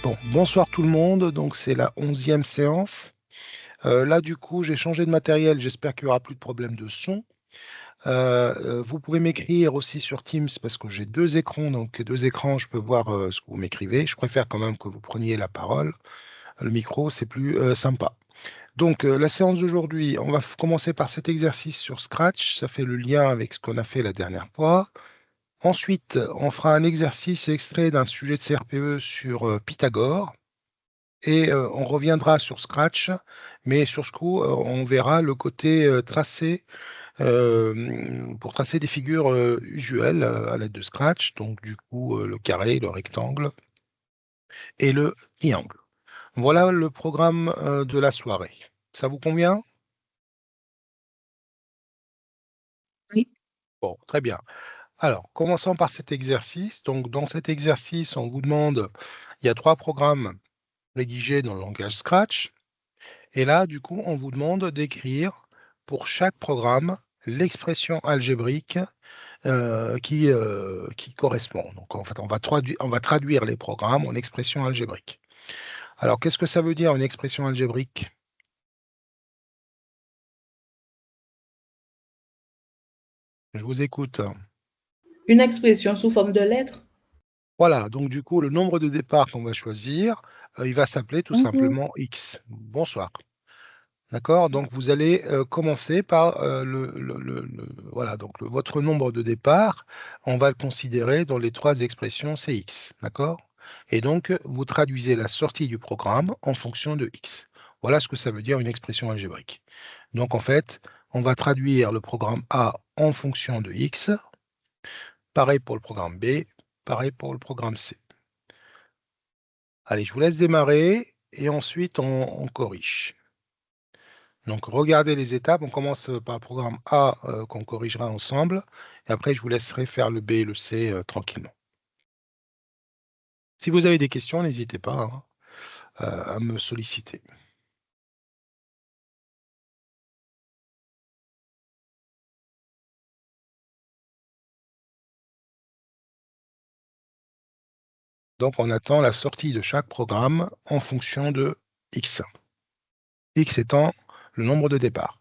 Bon, bonsoir tout le monde, donc c'est la 11e séance. Là, du coup, j'ai changé de matériel, j'espère qu'il n'y aura plus de problème de son. Vous pouvez m'écrire aussi sur Teams parce que j'ai 2 écrans, donc 2 écrans, je peux voir ce que vous m'écrivez. Je préfère quand même que vous preniez la parole. Le micro, c'est plus sympa. Donc, la séance d'aujourd'hui, on va commencer par cet exercice sur Scratch. Ça fait le lien avec ce qu'on a fait la dernière fois. Ensuite, on fera un exercice extrait d'un sujet de CRPE sur Pythagore. Et on reviendra sur Scratch, mais sur ce coup, on verra le côté tracé, pour tracer des figures usuelles à l'aide de Scratch, donc du coup, le carré, le rectangle et le triangle. Voilà le programme de la soirée. Ça vous convient? Oui. Bon, très bien. Alors, commençons par cet exercice. Donc, dans cet exercice, on vous demande, il y a 3 programmes rédigés dans le langage Scratch. Et là, du coup, on vous demande d'écrire pour chaque programme l'expression algébrique qui correspond. Donc, en fait, on va traduire les programmes en expression algébrique. Alors, qu'est-ce que ça veut dire une expression algébrique? Je vous écoute. Une expression sous forme de lettres. Voilà, donc du coup, le nombre de départ qu'on va choisir, il va s'appeler tout Mhm. simplement x. Bonsoir. D'accord? Donc vous allez, commencer par, voilà, donc votre nombre de départ, on va le considérer dans les 3 expressions CX, d'accord? Et donc, vous traduisez la sortie du programme en fonction de X. Voilà ce que ça veut dire une expression algébrique. Donc en fait, on va traduire le programme A en fonction de X, pareil pour le programme B, pareil pour le programme C. Allez, je vous laisse démarrer et ensuite on corrige. Donc, regardez les étapes. On commence par le programme A qu'on corrigera ensemble. Et après, je vous laisserai faire le B et le C tranquillement. Si vous avez des questions, n'hésitez pas hein, à me solliciter. Donc, on attend la sortie de chaque programme en fonction de X. X étant le nombre de départ.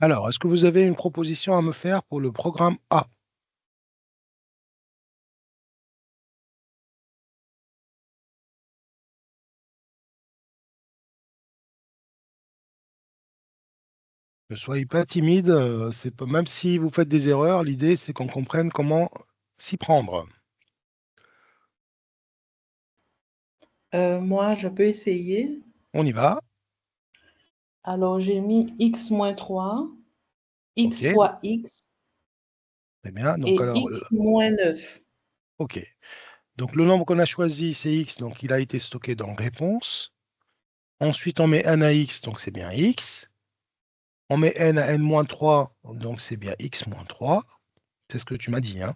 Alors, est-ce que vous avez une proposition à me faire pour le programme A? Ne soyez pas timide, même si vous faites des erreurs, l'idée c'est qu'on comprenne comment s'y prendre. Moi, je peux essayer. On y va. Alors, j'ai mis x moins 3, x OK, fois x très bien. Donc et alors, x moins 9. OK. Donc le nombre qu'on a choisi, c'est x, donc il a été stocké dans réponse. Ensuite, on met n à x, donc c'est bien x. On met n à n-3, donc c'est bien x-3. C'est ce que tu m'as dit, hein.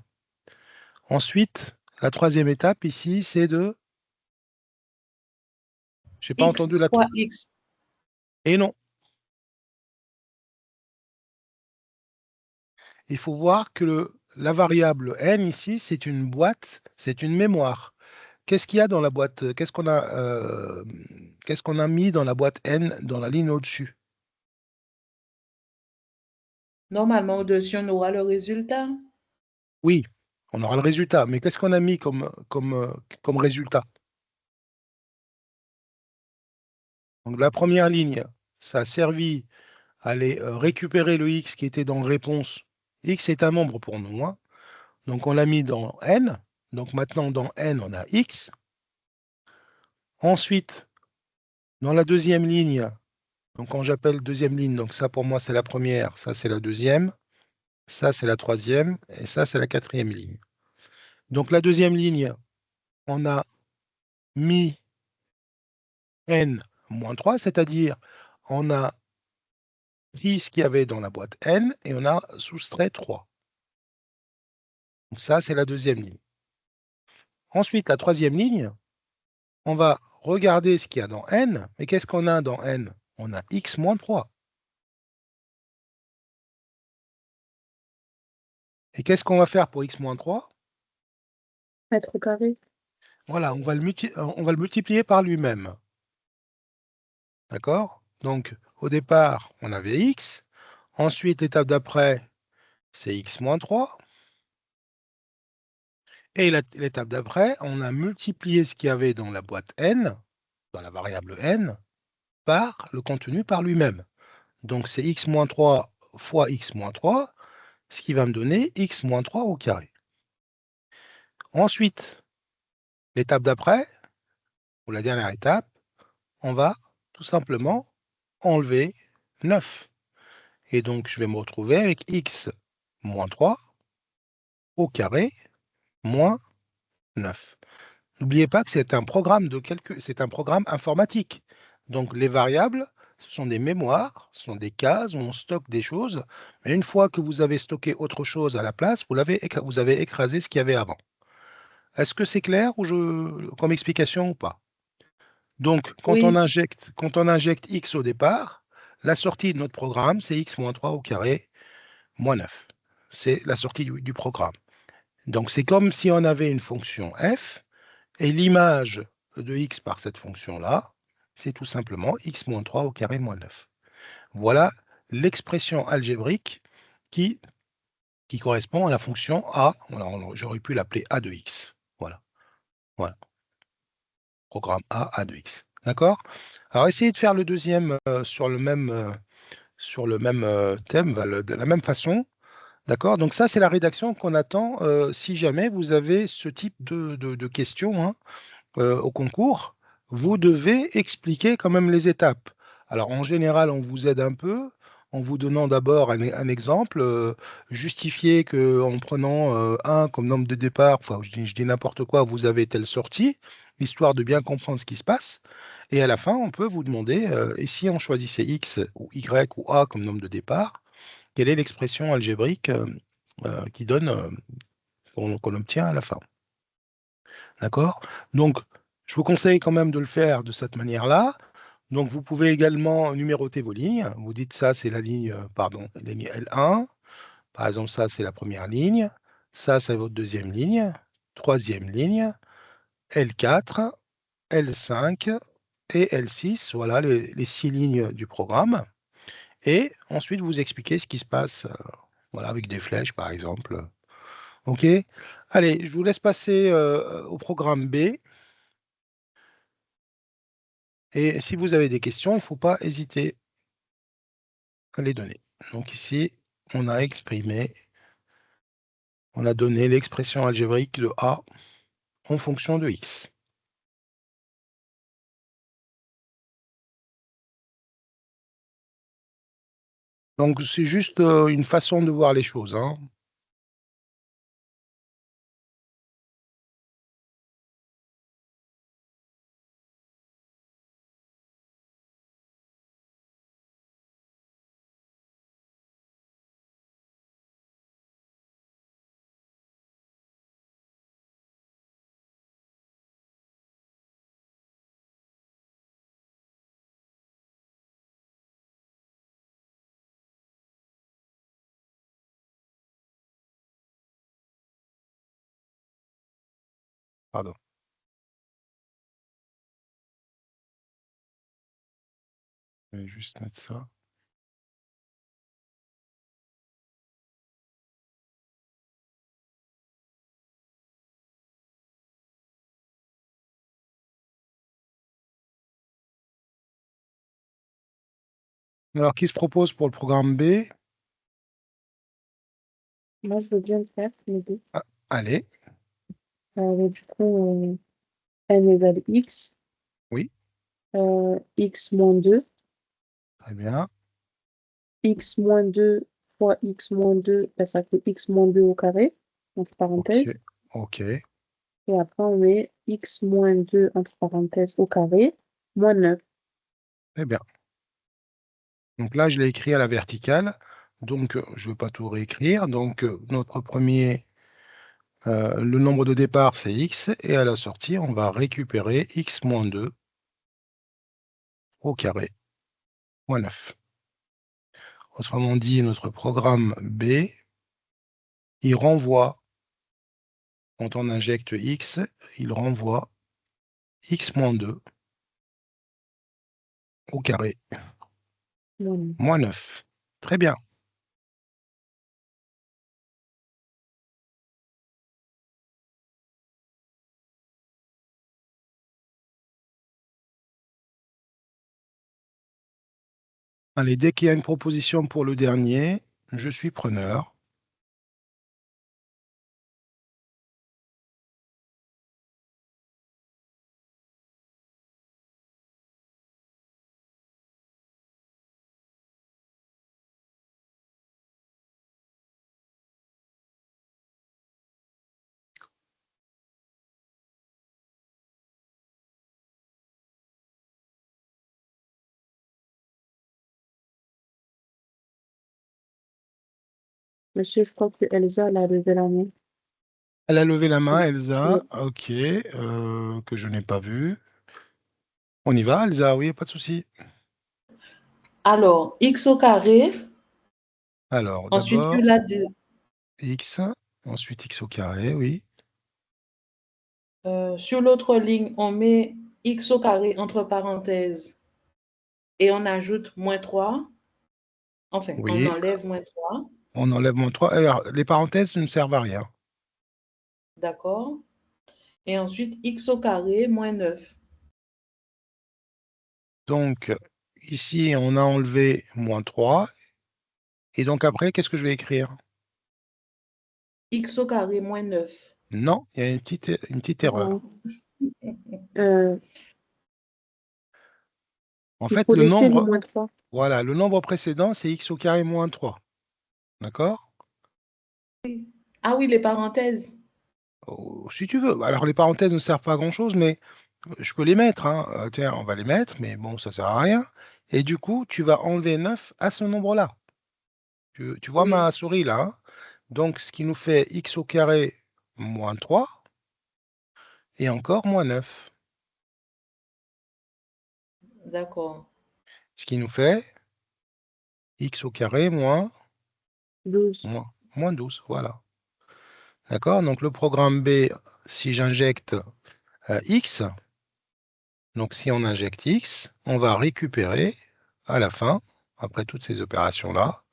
Ensuite, la troisième étape ici, c'est de... J'ai pas entendu x la... fois x. Et non, il faut voir que la variable n ici, c'est une boîte, c'est une mémoire. qu'est-ce qu'il y a dans la boîte? Qu'est-ce qu'on a mis dans la boîte N dans la ligne au-dessus? Normalement, au-dessus, on aura le résultat. Oui, on aura le résultat, mais qu'est-ce qu'on a mis comme résultat? Donc la première ligne, ça a servi à aller récupérer le X qui était dans réponse. X est un nombre pour nous, hein. Donc on l'a mis dans N. Donc maintenant, dans N, on a X. Ensuite, dans la deuxième ligne, donc quand j'appelle deuxième ligne, donc ça pour moi c'est la première, ça c'est la deuxième, ça c'est la troisième, et ça c'est la quatrième ligne. Donc la deuxième ligne, on a mis N-3, c'est-à-dire on a pris ce qu'il y avait dans la boîte N et on a soustrait 3. Donc ça c'est la deuxième ligne. Ensuite, la troisième ligne, on va regarder ce qu'il y a dans N, mais qu'est-ce qu'on a dans N? On a X-3. Et qu'est-ce qu'on va faire pour X-3? Mettre au carré. Voilà, on va le multiplier par lui-même. D'accord? Donc, au départ, on avait X. Ensuite, l'étape d'après, c'est X-3. Et l'étape d'après, on a multiplié ce qu'il y avait dans la boîte N, dans la variable N, par le contenu par lui-même. Donc, c'est X-3 fois X-3, ce qui va me donner X-3 au carré. Ensuite, l'étape d'après, ou la dernière étape, on va tout simplement enlever 9. Et donc, je vais me retrouver avec X moins 3 au carré moins 9. N'oubliez pas que c'est un programme de calcul, c'est un programme informatique. Donc, les variables, ce sont des mémoires, ce sont des cases où on stocke des choses. Mais une fois que vous avez stocké autre chose à la place, vous avez écrasé ce qu'il y avait avant. Est-ce que c'est clair comme explication ou pas? Donc, Oui, quand on injecte x au départ, la sortie de notre programme, c'est x moins 3 au carré moins 9. C'est la sortie du programme. Donc, c'est comme si on avait une fonction f, et l'image de x par cette fonction-là, c'est tout simplement x moins 3 au carré moins 9. Voilà l'expression algébrique qui, qui correspond à la fonction a. J'aurais pu l'appeler a de x. Voilà. Voilà. Programme A de x. D'accord? Alors, essayez de faire le deuxième sur le même thème, de la même façon. D'accord? Donc ça, c'est la rédaction qu'on attend si jamais vous avez ce type de questions, hein, au concours. Vous devez expliquer quand même les étapes. Alors, en général, on vous aide un peu en vous donnant d'abord un exemple, justifier qu'en prenant 1 comme nombre de départ, enfin, je dis n'importe quoi, vous avez telle sortie, histoire de bien comprendre ce qui se passe. Et à la fin, on peut vous demander, et si on choisissait X ou Y ou A comme nombre de départ, quelle est l'expression algébrique qui donne, qu'on obtient à la fin. D'accord? Donc, je vous conseille quand même de le faire de cette manière-là. Donc, vous pouvez également numéroter vos lignes. Vous dites ça, c'est la ligne, la ligne L1. Par exemple, ça, c'est la première ligne. Ça, c'est votre deuxième ligne. Troisième ligne. L4, L5 et L6. Voilà les 6 lignes du programme. Et ensuite, vous expliquez ce qui se passe, voilà, avec des flèches, par exemple. OK? Allez, je vous laisse passer au programme B. Et si vous avez des questions, il ne faut pas hésiter à les donner. Donc ici, on a exprimé, on a donné l'expression algébrique de A en fonction de X. Donc c'est juste une façon de voir les choses, hein. Pardon. Je vais juste mettre ça. Alors, qui se propose pour le programme B? Moi, je veux bien le faire, les deux. Allez, Du coup, n égale x, oui, x moins 2, très bien. x moins 2 fois x moins 2, ben, ça fait x moins 2 au carré, entre Ok, parenthèses. ok, Et après, on met x moins 2, entre parenthèses, au carré, moins 9. très bien. Donc là, je l'ai écrit à la verticale. Donc, je ne vais pas tout réécrire. Donc, notre premier, le nombre de départ, c'est x. Et à la sortie, on va récupérer x moins 2 au carré, moins 9. Autrement dit, notre programme B, il renvoie, quand on injecte x, il renvoie x moins 2 au carré, Moins 9. moins 9. Très bien. Allez, dès qu'il y a une proposition pour le dernier, je suis preneur. Monsieur, je crois que Elsa, elle a levé la main. Elle a levé la main, Oui. Elsa. Ok, que je n'ai pas vu. On y va, Elsa, oui, pas de souci. Alors, x au carré, Alors, ensuite sur d'abord, la, x, ensuite x au carré, oui. sur l'autre ligne, on met x au carré entre parenthèses et on ajoute moins 3. Enfin, on Oui, enlève moins 3. on enlève moins 3. Alors, les parenthèses ne servent à rien. D'accord? Et ensuite, x au carré moins 9. Donc, ici, on a enlevé moins 3. Et donc, après, qu'est-ce que je vais écrire? X au carré moins 9. Non, il y a une petite erreur. Non. Euh, En il fait, faut le laisser le nombre, moins 3. voilà, le nombre précédent, c'est x au carré moins 3. D'accord? Ah oui, les parenthèses. Oh, si tu veux. Alors, les parenthèses ne servent pas à grand-chose, mais je peux les mettre, hein. Tiens, on va les mettre, mais bon, ça sert à rien. Et du coup, tu vas enlever 9 à ce nombre-là. Tu vois Oui, ma souris là, hein? Donc, ce qui nous fait x au carré moins 3 et encore moins 9. d'accord. Ce qui nous fait x au carré moins, 12. moins 12. Voilà. D'accord? Donc, le programme B, si j'injecte x, donc si on injecte x, on va récupérer à la fin, après toutes ces opérations-là,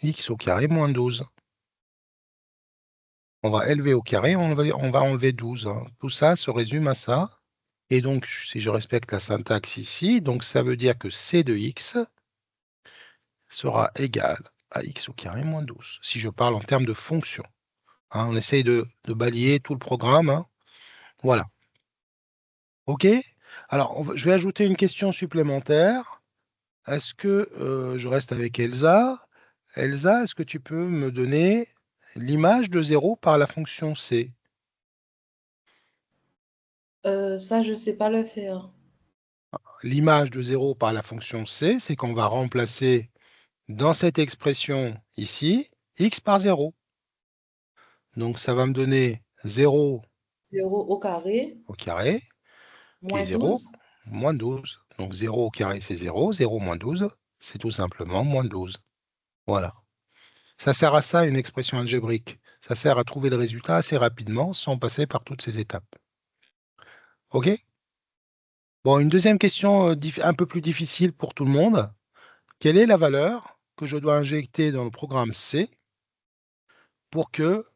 x au carré moins 12. On va élever au carré, on va enlever 12, hein. Tout ça se résume à ça. Et donc, si je respecte la syntaxe ici, donc ça veut dire que c de x sera égal à x au carré moins 12, si je parle en termes de fonction, hein. On essaye de balayer tout le programme, hein. Voilà. OK? Alors, je vais ajouter une question supplémentaire. Est-ce que je reste avec Elsa? Elsa, est-ce que tu peux me donner l'image de 0 par la fonction c? Ça, je ne sais pas le faire. L'image de 0 par la fonction c, c'est qu'on va remplacer dans cette expression ici, x par 0. Donc ça va me donner 0 0 au carré, au carré, qui est moins 0, 12. moins 12. Donc 0 au carré, c'est 0, 0 moins 12, c'est tout simplement moins 12. Voilà. Ça sert à ça, une expression algébrique. Ça sert à trouver le résultat assez rapidement, sans passer par toutes ces étapes. OK? Bon, une deuxième question un peu plus difficile pour tout le monde. Quelle est la valeur que je dois injecter dans le programme C pour que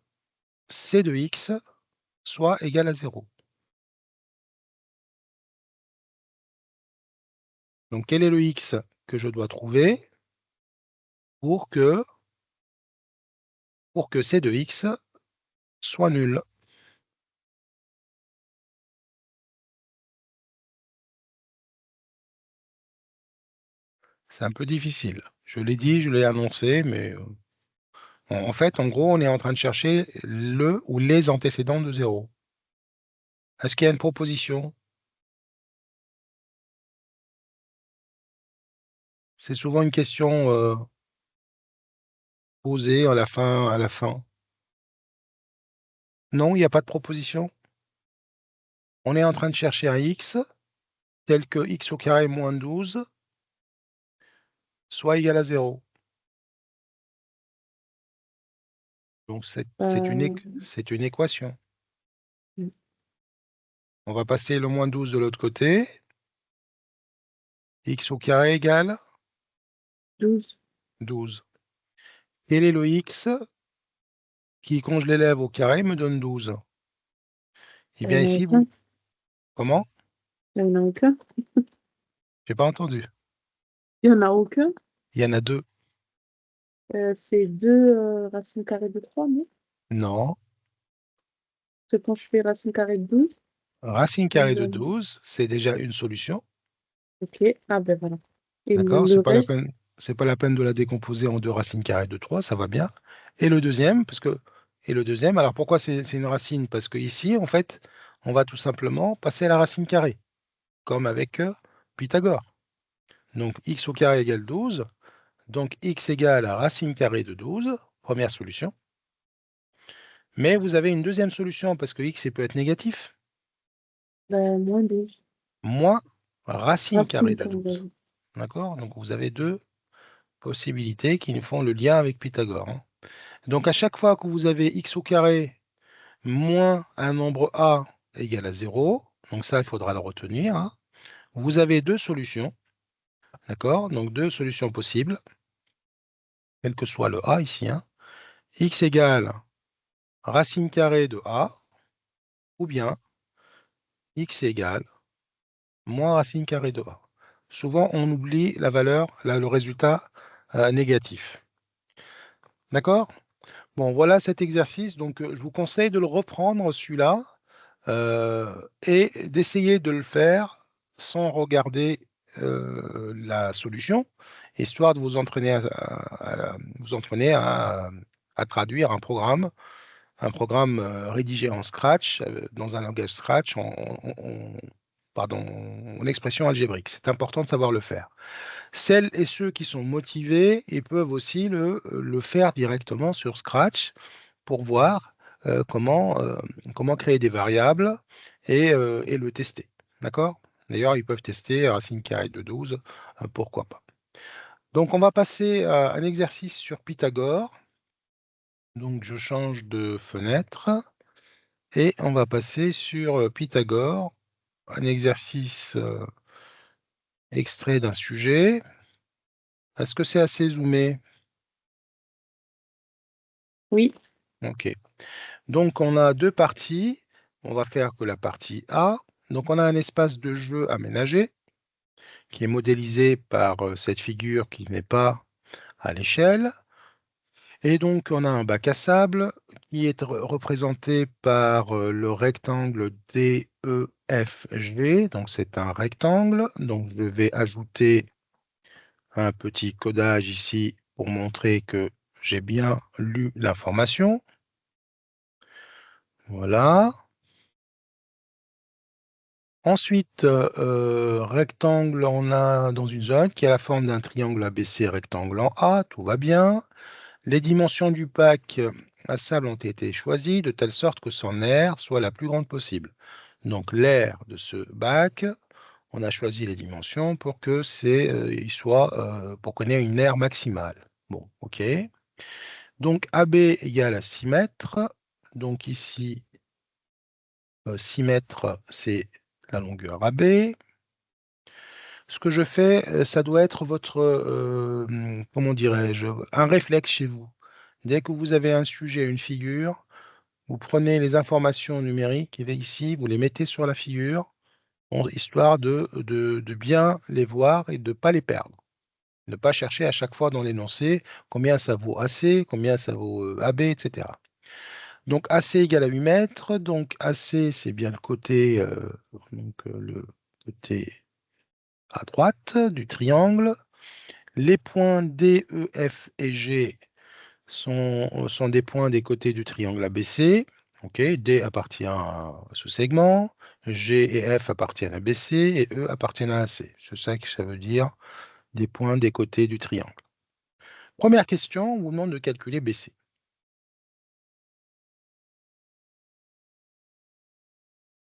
C de x soit égal à 0? Donc, quel est le x que je dois trouver pour que C de x soit nul? C'est un peu difficile. Je l'ai dit, je l'ai annoncé, mais en fait, en gros, on est en train de chercher le ou les antécédents de 0. Est-ce qu'il y a une proposition? C'est souvent une question posée à la fin. Non, il n'y a pas de proposition? On est en train de chercher un x tel que x au carré moins 12 soit égal à 0. Donc, c'est une équation. Mm. On va passer le moins 12 de l'autre côté. X au carré égale 12. 12. Quel est le x qui, quand je l'élève au carré, me donne 12? Eh bien, ici, vous... Comment? Il n'y en a aucun. J'ai pas entendu. Il n'y en a aucun. Il y en a deux. C'est 2 racines carrées de 3, non? Non. Parce que quand je fais racine carrée de 12, Racine carrée de 12, c'est déjà une solution. ok, ah ben voilà. Et D'accord? le reste, C'est pas la peine de la décomposer en deux racines carrées de 3, ça va bien. Et le deuxième, alors pourquoi c'est une racine? Parce que ici, en fait, on va tout simplement passer à la racine carrée, comme avec Pythagore. Donc x au carré égale 12. Donc x égale à racine carrée de 12, première solution. Mais vous avez une deuxième solution parce que x peut être négatif. ben, moins 12. Moins racine carrée Racine de carrée de 12. 12. D'accord? Donc vous avez deux possibilités qui nous font le lien avec Pythagore, hein. Donc à chaque fois que vous avez x au carré moins un nombre a égale à 0, donc ça, il faudra le retenir, hein, vous avez deux solutions. D'accord? Donc deux solutions possibles, quel que soit le a ici, hein. X égale racine carrée de a, ou bien x égale moins racine carrée de a. Souvent, on oublie la valeur, là, le résultat négatif. D'accord? Bon, voilà cet exercice. Donc, je vous conseille de le reprendre, celui-là, et d'essayer de le faire sans regarder la solution, histoire de vous entraîner à traduire un programme rédigé en Scratch, dans un langage Scratch, pardon, en expression algébrique. C'est important de savoir le faire. Celles et ceux qui sont motivés, ils peuvent aussi le faire directement sur Scratch pour voir comment créer des variables et le tester. D'accord? D'ailleurs, ils peuvent tester racine carrée de 12, pourquoi pas. Donc, on va passer à un exercice sur Pythagore. Donc, je change de fenêtre et on va passer sur Pythagore, un exercice extrait d'un sujet. Est-ce que c'est assez zoomé? Oui, OK. Donc, on a deux parties. On va faire que la partie A. Donc, on a un espace de jeu aménagé qui est modélisé par cette figure qui n'est pas à l'échelle. Et donc, on a un bac à sable qui est représenté par le rectangle DEFG. Donc, c'est un rectangle. Donc, je vais ajouter un petit codage ici pour montrer que j'ai bien lu l'information. Voilà. Ensuite, rectangle, on a dans une zone qui a la forme d'un triangle ABC rectangle en A, tout va bien. Les dimensions du bac à sable ont été choisies de telle sorte que son aire soit la plus grande possible. Donc l'aire de ce bac, on a choisi les dimensions pour que pour qu'on ait une aire maximale. Bon, ok. Donc AB égale à 6 mètres. Donc ici, 6 mètres, c'est la longueur AB. Ce que je fais, ça doit être votre, comment dirais-je, un réflexe chez vous. Dès que vous avez un sujet, une figure, vous prenez les informations numériques, et ici, vous les mettez sur la figure, histoire de bien les voir et de ne pas les perdre. Ne pas chercher à chaque fois dans l'énoncé combien ça vaut AC, combien ça vaut AB, etc. Donc AC égale à 8 mètres. Donc AC, c'est bien le côté, le côté à droite du triangle. Les points D, E, F et G sont des points des côtés du triangle ABC. Ok, D appartient à ce segment, G et F appartiennent à BC et E appartiennent à AC. C'est ça que ça veut dire, des points des côtés du triangle. Première question, on vous demande de calculer BC.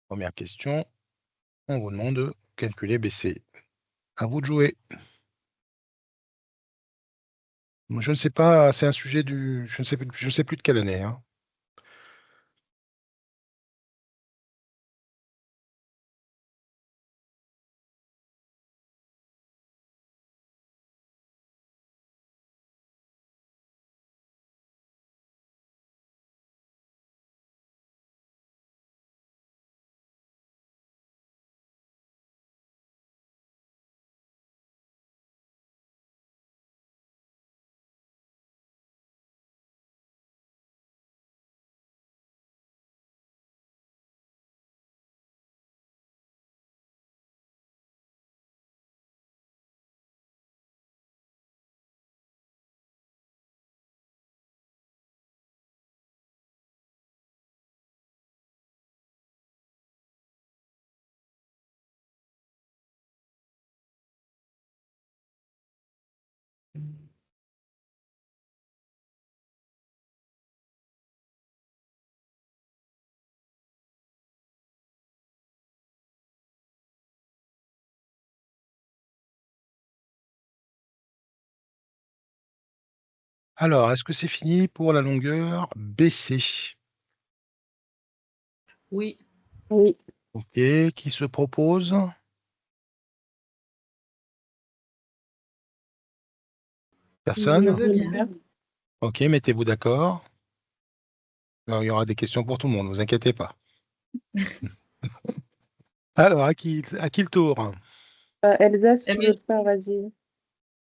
Première question, on vous demande de calculer BC. À vous de jouer. Je ne sais pas, c'est un sujet du... Je ne sais plus de quelle année. Hein. Alors, est-ce que c'est fini pour la longueur BC? Oui. Oui. Ok, qui se propose? Personne? Je veux bien. Ok, mettez-vous d'accord. Il y aura des questions pour tout le monde, ne vous inquiétez pas. Alors, à qui le tour? Elsa, si Eh tu bien, veux pas, vas-y.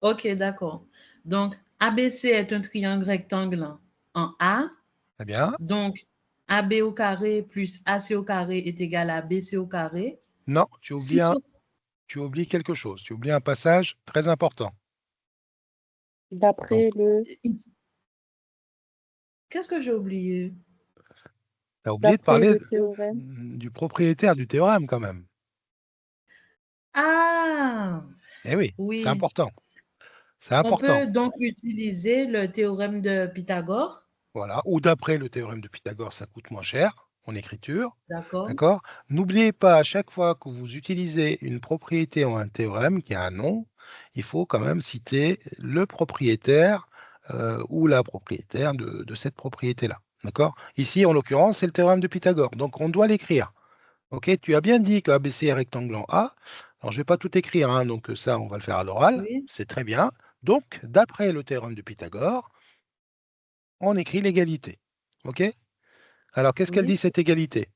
ok, d'accord. Donc, ABC est un triangle rectangle en A. Très bien. Donc, AB au carré plus AC au carré est égal à BC au carré. Non, Si tu oublies quelque chose. Tu oublies un passage très important. Donc, D'après le... Qu'est-ce que j'ai oublié? tu as oublié de D'après parler le théorème. du propriétaire du théorème quand même. Ah, Eh oui, c'est oui. important. C'est On important. peut donc utiliser le théorème de Pythagore. Voilà. Ou d'après le théorème de Pythagore, ça coûte moins cher en écriture. D'accord. D'accord? N'oubliez pas, à chaque fois que vous utilisez une propriété ou un théorème qui a un nom, il faut quand même citer le propriétaire ou la propriétaire de cette propriété-là. D'accord? Ici, en l'occurrence, c'est le théorème de Pythagore. Donc, on doit l'écrire. OK? Tu as bien dit que ABC est rectangle en A. Alors, je ne vais pas tout écrire, hein, donc ça, on va le faire à l'oral. Oui, C'est très bien. Donc, d'après le théorème de Pythagore, on écrit l'égalité. OK? Alors, qu'est-ce qu'elle dit, oui. cette égalité?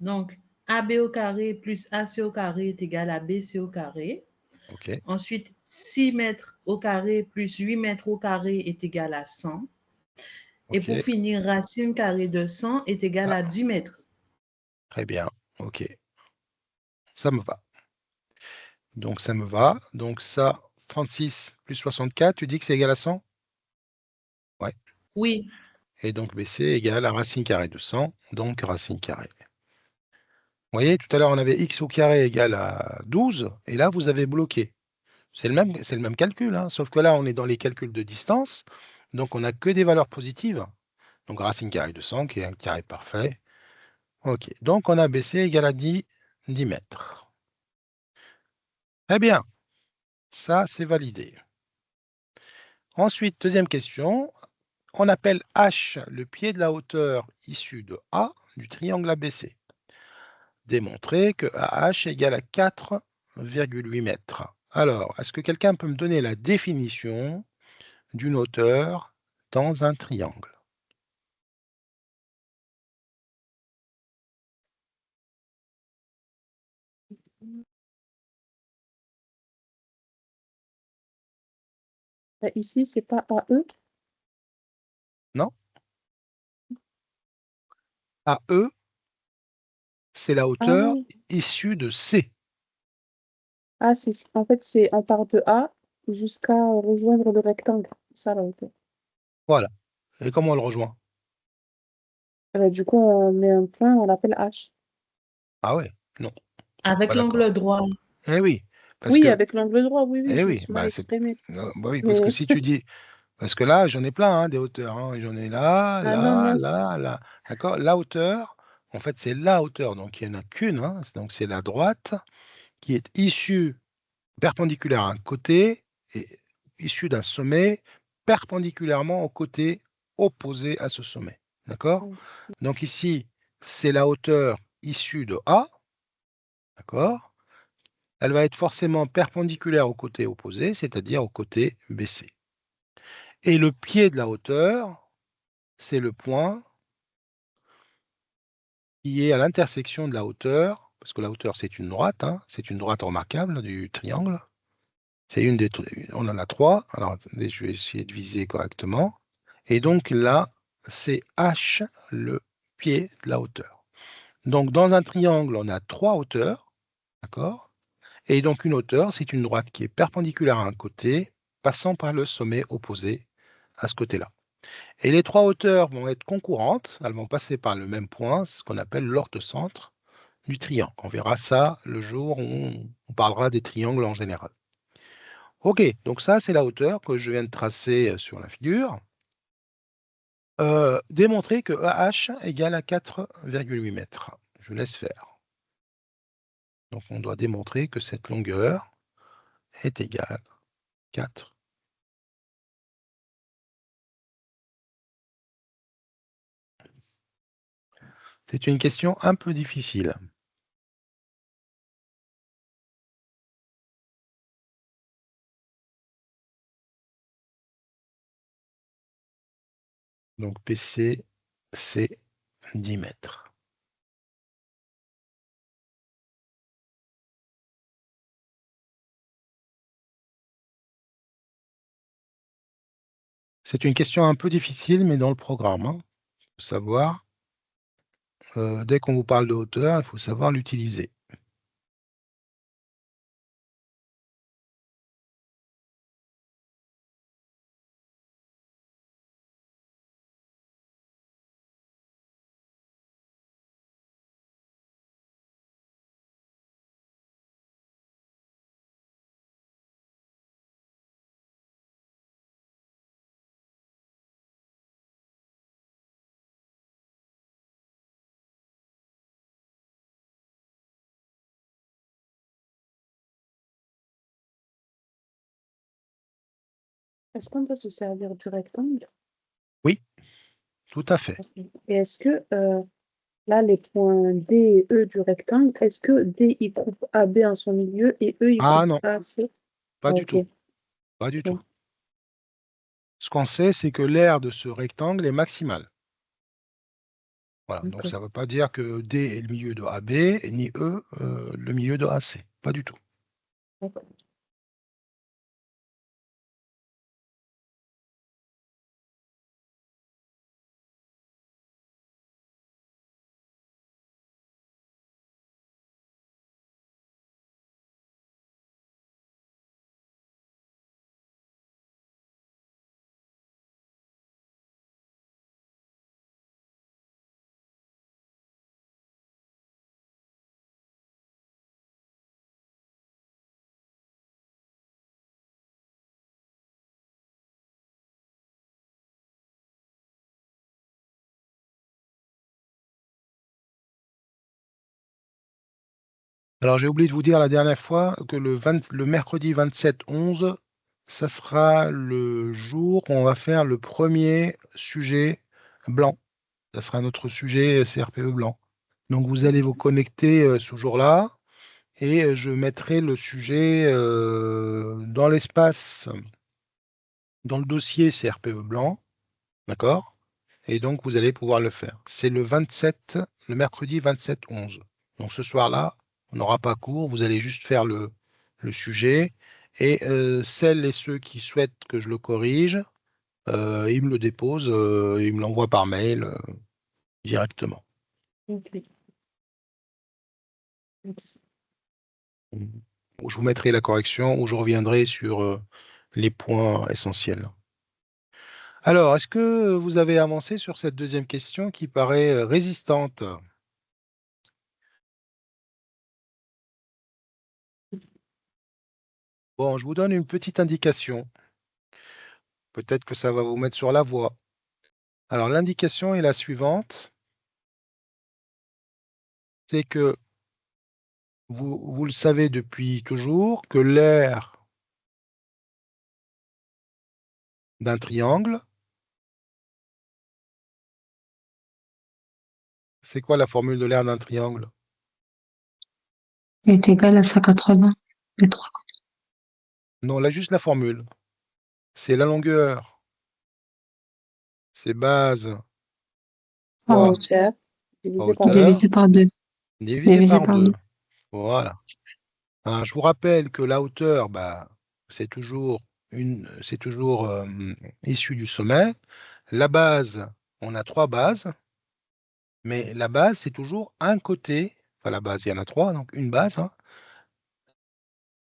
Donc, AB au carré plus AC au carré est égal à BC au carré. OK. Ensuite, 6 mètres au carré plus 8 mètres au carré est égal à 100. Et pour OK. finir, racine carrée de 100 est égal Ah, à 10 mètres. très bien. OK. Ça me va. Donc, ça me va. Donc, ça, 36 plus 64, tu dis que c'est égal à 100? Ouais. Oui, Et donc, BC égale à racine carrée de 100, donc racine carrée. Vous voyez, tout à l'heure, on avait x au carré égale à 12, et là, vous avez bloqué. C'est le même calcul, hein, sauf que là, on est dans les calculs de distance, donc on n'a que des valeurs positives. Donc, racine carrée de 100, qui est un carré parfait. OK. Donc, on a BC égale à 10 mètres. Très bien. Ça, c'est validé. Ensuite, deuxième question. On appelle H le pied de la hauteur issue de A du triangle ABC. Démontrer que AH égale à 4 4,8 mètres. Alors, est-ce que quelqu'un peut me donner la définition d'une hauteur dans un triangle? Ici, c'est pas AE. Non? AE, c'est la hauteur issue de C. En fait, on part de A jusqu'à rejoindre le rectangle. C'est ça la hauteur. Voilà. Et comment on le rejoint? Du coup, on met un point, on l'appelle H. Ah ouais, non. Avec Pas l'angle droit. Eh oui, parce Oui, que, avec l'angle droit, oui, eh je me oui, suis mal exprimée. bah oui, parce que Mais si tu dis, parce que là, j'en ai plein, hein, des hauteurs, hein. J'en ai là, ah non, là, non, là, là. D'accord? La hauteur, en fait, c'est la hauteur, donc il n'y en a qu'une, hein. Donc c'est la droite qui est issue perpendiculaire à un côté et issue d'un sommet perpendiculairement au côté opposé à ce sommet. D'accord? Donc ici, c'est la hauteur issue de A, d'accord? Elle va être forcément perpendiculaire au côté opposé, c'est-à-dire au côté BC. Et le pied de la hauteur, c'est le point qui est à l'intersection de la hauteur, parce que la hauteur, c'est une droite, hein, c'est une droite remarquable du triangle. C'est une des, on en a trois. Alors, attendez, je vais essayer de viser correctement. Et donc là, c'est H, le pied de la hauteur. Donc, dans un triangle, on a trois hauteurs, d'accord? Et donc, une hauteur, c'est une droite qui est perpendiculaire à un côté, passant par le sommet opposé à ce côté-là. Et les trois hauteurs vont être concurrentes, elles vont passer par le même point, c'est ce qu'on appelle l'orthocentre du triangle. On verra ça le jour où on parlera des triangles en général. Ok, donc ça, c'est la hauteur que je viens de tracer sur la figure. Démontrer que AH égale à 4,8 mètres. Je laisse faire. Donc, on doit démontrer que cette longueur est égale à 4. C'est une question un peu difficile. Donc, PC, c'est 10 mètres. C'est une question un peu difficile, mais dans le programme, hein. Il faut savoir, dès qu'on vous parle de hauteur, il faut savoir l'utiliser. est-ce qu'on peut se servir du rectangle? Oui, tout à fait. Et est-ce que là, les points D et E du rectangle, est-ce que D il trouve AB en son milieu et E il Ah trouve non, AC? pas du Ok. tout. Pas du tout. Ok. Ce qu'on sait, c'est que l'aire de ce rectangle est maximale. Voilà, donc D'accord. ça ne veut pas dire que D est le milieu de AB, ni E le milieu de AC. Pas du tout. D'accord. Alors j'ai oublié de vous dire la dernière fois que le mercredi 27/11, ça sera le jour où on va faire le premier sujet blanc. Ça sera notre sujet CRPE blanc. Donc vous allez vous connecter ce jour-là et je mettrai le sujet dans l'espace, dans le dossier CRPE blanc, d'accord? Et donc, vous allez pouvoir le faire. C'est le mercredi 27/11. Donc, ce soir-là, on n'aura pas cours, vous allez juste faire le sujet, et celles et ceux qui souhaitent que je le corrige, ils me le déposent, ils me l'envoient par mail directement. Ok. Merci. Je vous mettrai la correction ou je reviendrai sur les points essentiels. Alors, est-ce que vous avez avancé sur cette deuxième question qui paraît résistante? Bon, je vous donne une petite indication. Peut-être que ça va vous mettre sur la voie. Alors, l'indication est la suivante. C'est que vous le savez depuis toujours que l'aire d'un triangle, c'est quoi la formule de l'aire d'un triangle? Est égal à 180 des trois côtés. Non, là, juste la formule. C'est la longueur. C'est base En fois hauteur, divisé par hauteur Divisé par 2. divisé Divisé par par 2. 2. Voilà. Hein, je vous rappelle que la hauteur, bah, c'est toujours issu du sommet. La base, on a 3 bases, mais la base, c'est toujours un côté. Enfin, la base, il y en a 3, donc une base, hein,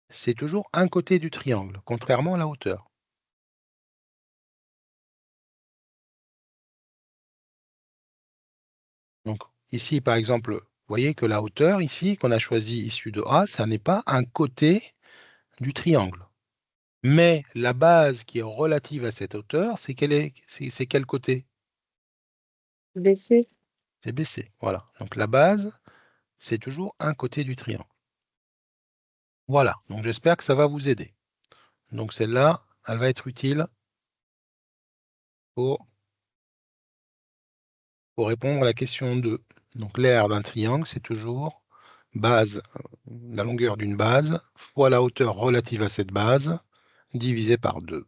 c'est toujours un côté du triangle, contrairement à la hauteur. Donc ici, par exemple, vous voyez que la hauteur ici, qu'on a choisi issue de A, ça n'est pas un côté du triangle. Mais la base qui est relative à cette hauteur, c'est quel côté? BC. C'est BC, voilà. Donc la base, c'est toujours un côté du triangle. Voilà, donc j'espère que ça va vous aider. Donc celle-là, elle va être utile pour répondre à la question 2. Donc l'aire d'un triangle, c'est toujours base, la longueur d'une base, fois la hauteur relative à cette base, divisé par 2.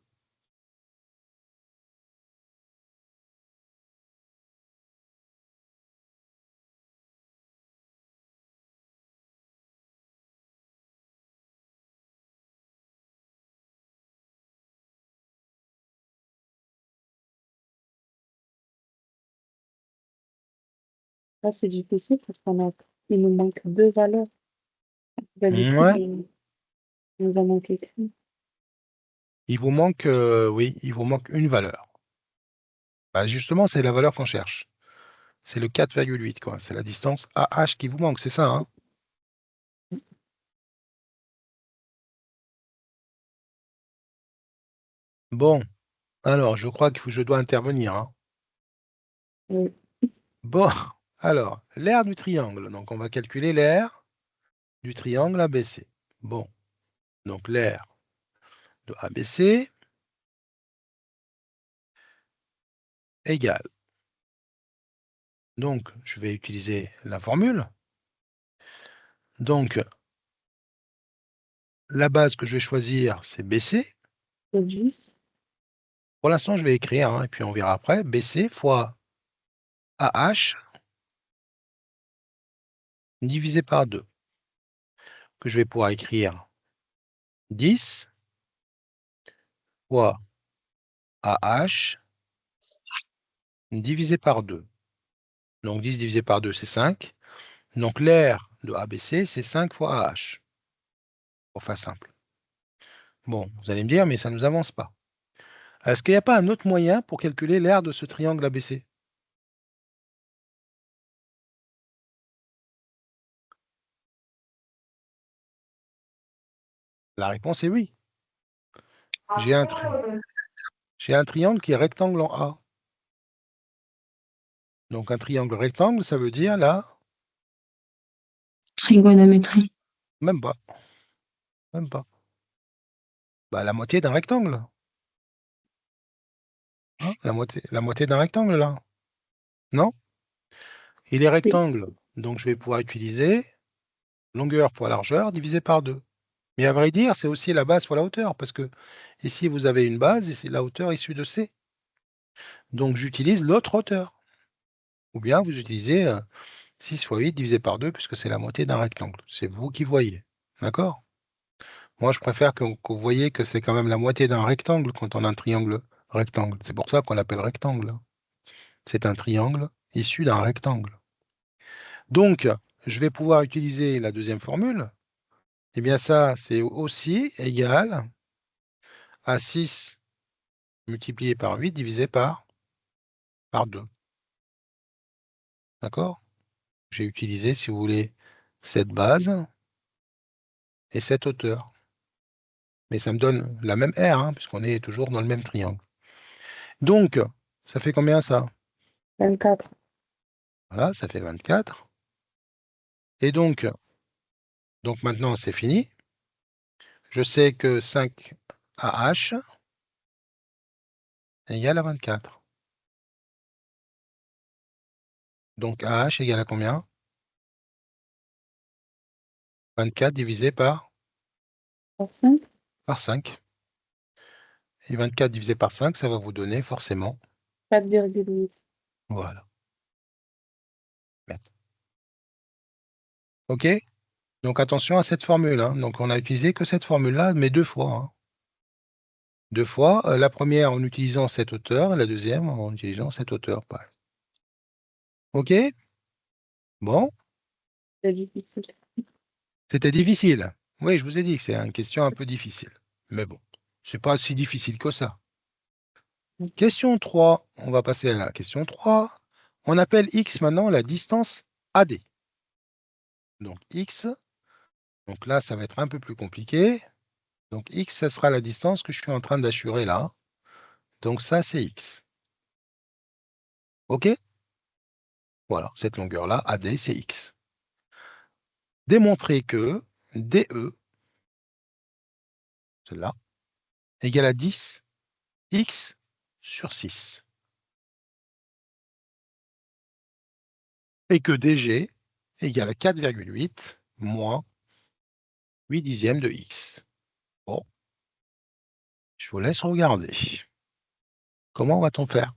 Là, c'est difficile parce il nous manque 2 valeurs. D'habitude, Ouais, il nous en manque qu'une. il vous manque, oui, il vous manque une valeur. Bah, justement, c'est la valeur qu'on cherche. C'est le 4,8, quoi. C'est la distance AH qui vous manque, c'est ça, hein? Bon, alors, je crois que je dois intervenir, hein. Oui. Bon, alors, l'aire du triangle. Donc, on va calculer l'aire du triangle ABC. Bon, donc l'aire de ABC égale. Donc, je vais utiliser la formule. Donc, la base que je vais choisir, c'est BC. C'est 10. Pour l'instant, je vais écrire, hein, et puis on verra après. BC fois AH divisé par 2, que je vais pouvoir écrire 10 fois AH divisé par 2. Donc 10 divisé par 2, c'est 5. Donc l'aire de ABC, c'est 5 fois AH, pour faire simple. Bon, vous allez me dire, mais ça ne nous avance pas. Est-ce qu'il n'y a pas un autre moyen pour calculer l'aire de ce triangle ABC? La réponse est oui. J'ai un triangle qui est rectangle en A. Donc un triangle rectangle, ça veut dire là, Trigonométrie. même pas. Même pas. Bah, la moitié d'un rectangle. Hein, la moitié d'un rectangle, là. Non? Il est Oui. rectangle, donc je vais pouvoir utiliser longueur fois largeur divisé par 2. Mais à vrai dire, c'est aussi la base fois la hauteur, parce que ici, vous avez une base et c'est la hauteur issue de C. Donc, j'utilise l'autre hauteur. Ou bien, vous utilisez 6 fois 8 divisé par 2, puisque c'est la moitié d'un rectangle. C'est vous qui voyez. D'accord? Moi, je préfère que vous voyez que c'est quand même la moitié d'un rectangle quand on a un triangle rectangle. C'est pour ça qu'on l'appelle rectangle. C'est un triangle issu d'un rectangle. Donc, je vais pouvoir utiliser la deuxième formule. Eh bien, ça, c'est aussi égal à 6 multiplié par 8 divisé par 2. D'accord? J'ai utilisé, si vous voulez, cette base et cette hauteur. Mais ça me donne la même R, hein, puisqu'on est toujours dans le même triangle. Donc, ça fait combien ça? 24. Voilà, ça fait 24. Et donc maintenant, c'est fini. Je sais que 5AH égale à 24. Donc AH égale à combien? 24 divisé par 5. 5. Et 24 divisé par 5, ça va vous donner forcément, 4,8. voilà. OK? Donc attention à cette formule, hein. Donc on a utilisé que cette formule-là, mais 2 fois, hein. 2 fois, la première en utilisant cette hauteur et la deuxième en utilisant cette hauteur, pareil. OK? Bon, C'est difficile. c'était difficile. Oui, je vous ai dit que c'est une question un peu difficile. Mais bon, c'est pas si difficile que ça. Question 3, on va passer à la question 3. On appelle x maintenant la distance AD. Donc x, donc là, ça va être un peu plus compliqué. Donc x, ça sera la distance que je suis en train d'assurer là. Donc ça, c'est x. OK? Voilà, cette longueur-là, AD, c'est x. Démontrer que DE, celle-là, égale à 10 x sur 6. Et que DG égale à 4,8 moins 8 dixièmes de x. Bon, je vous laisse regarder. Comment va-t-on faire?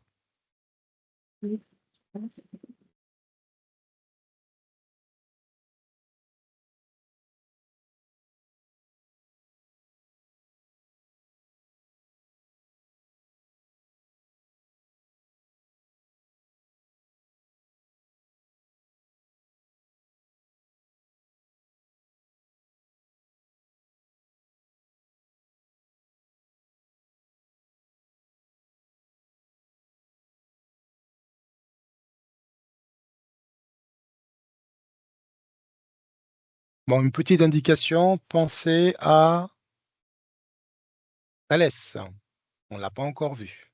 Bon, une petite indication, pensez à Thalès. On ne l'a pas encore vu.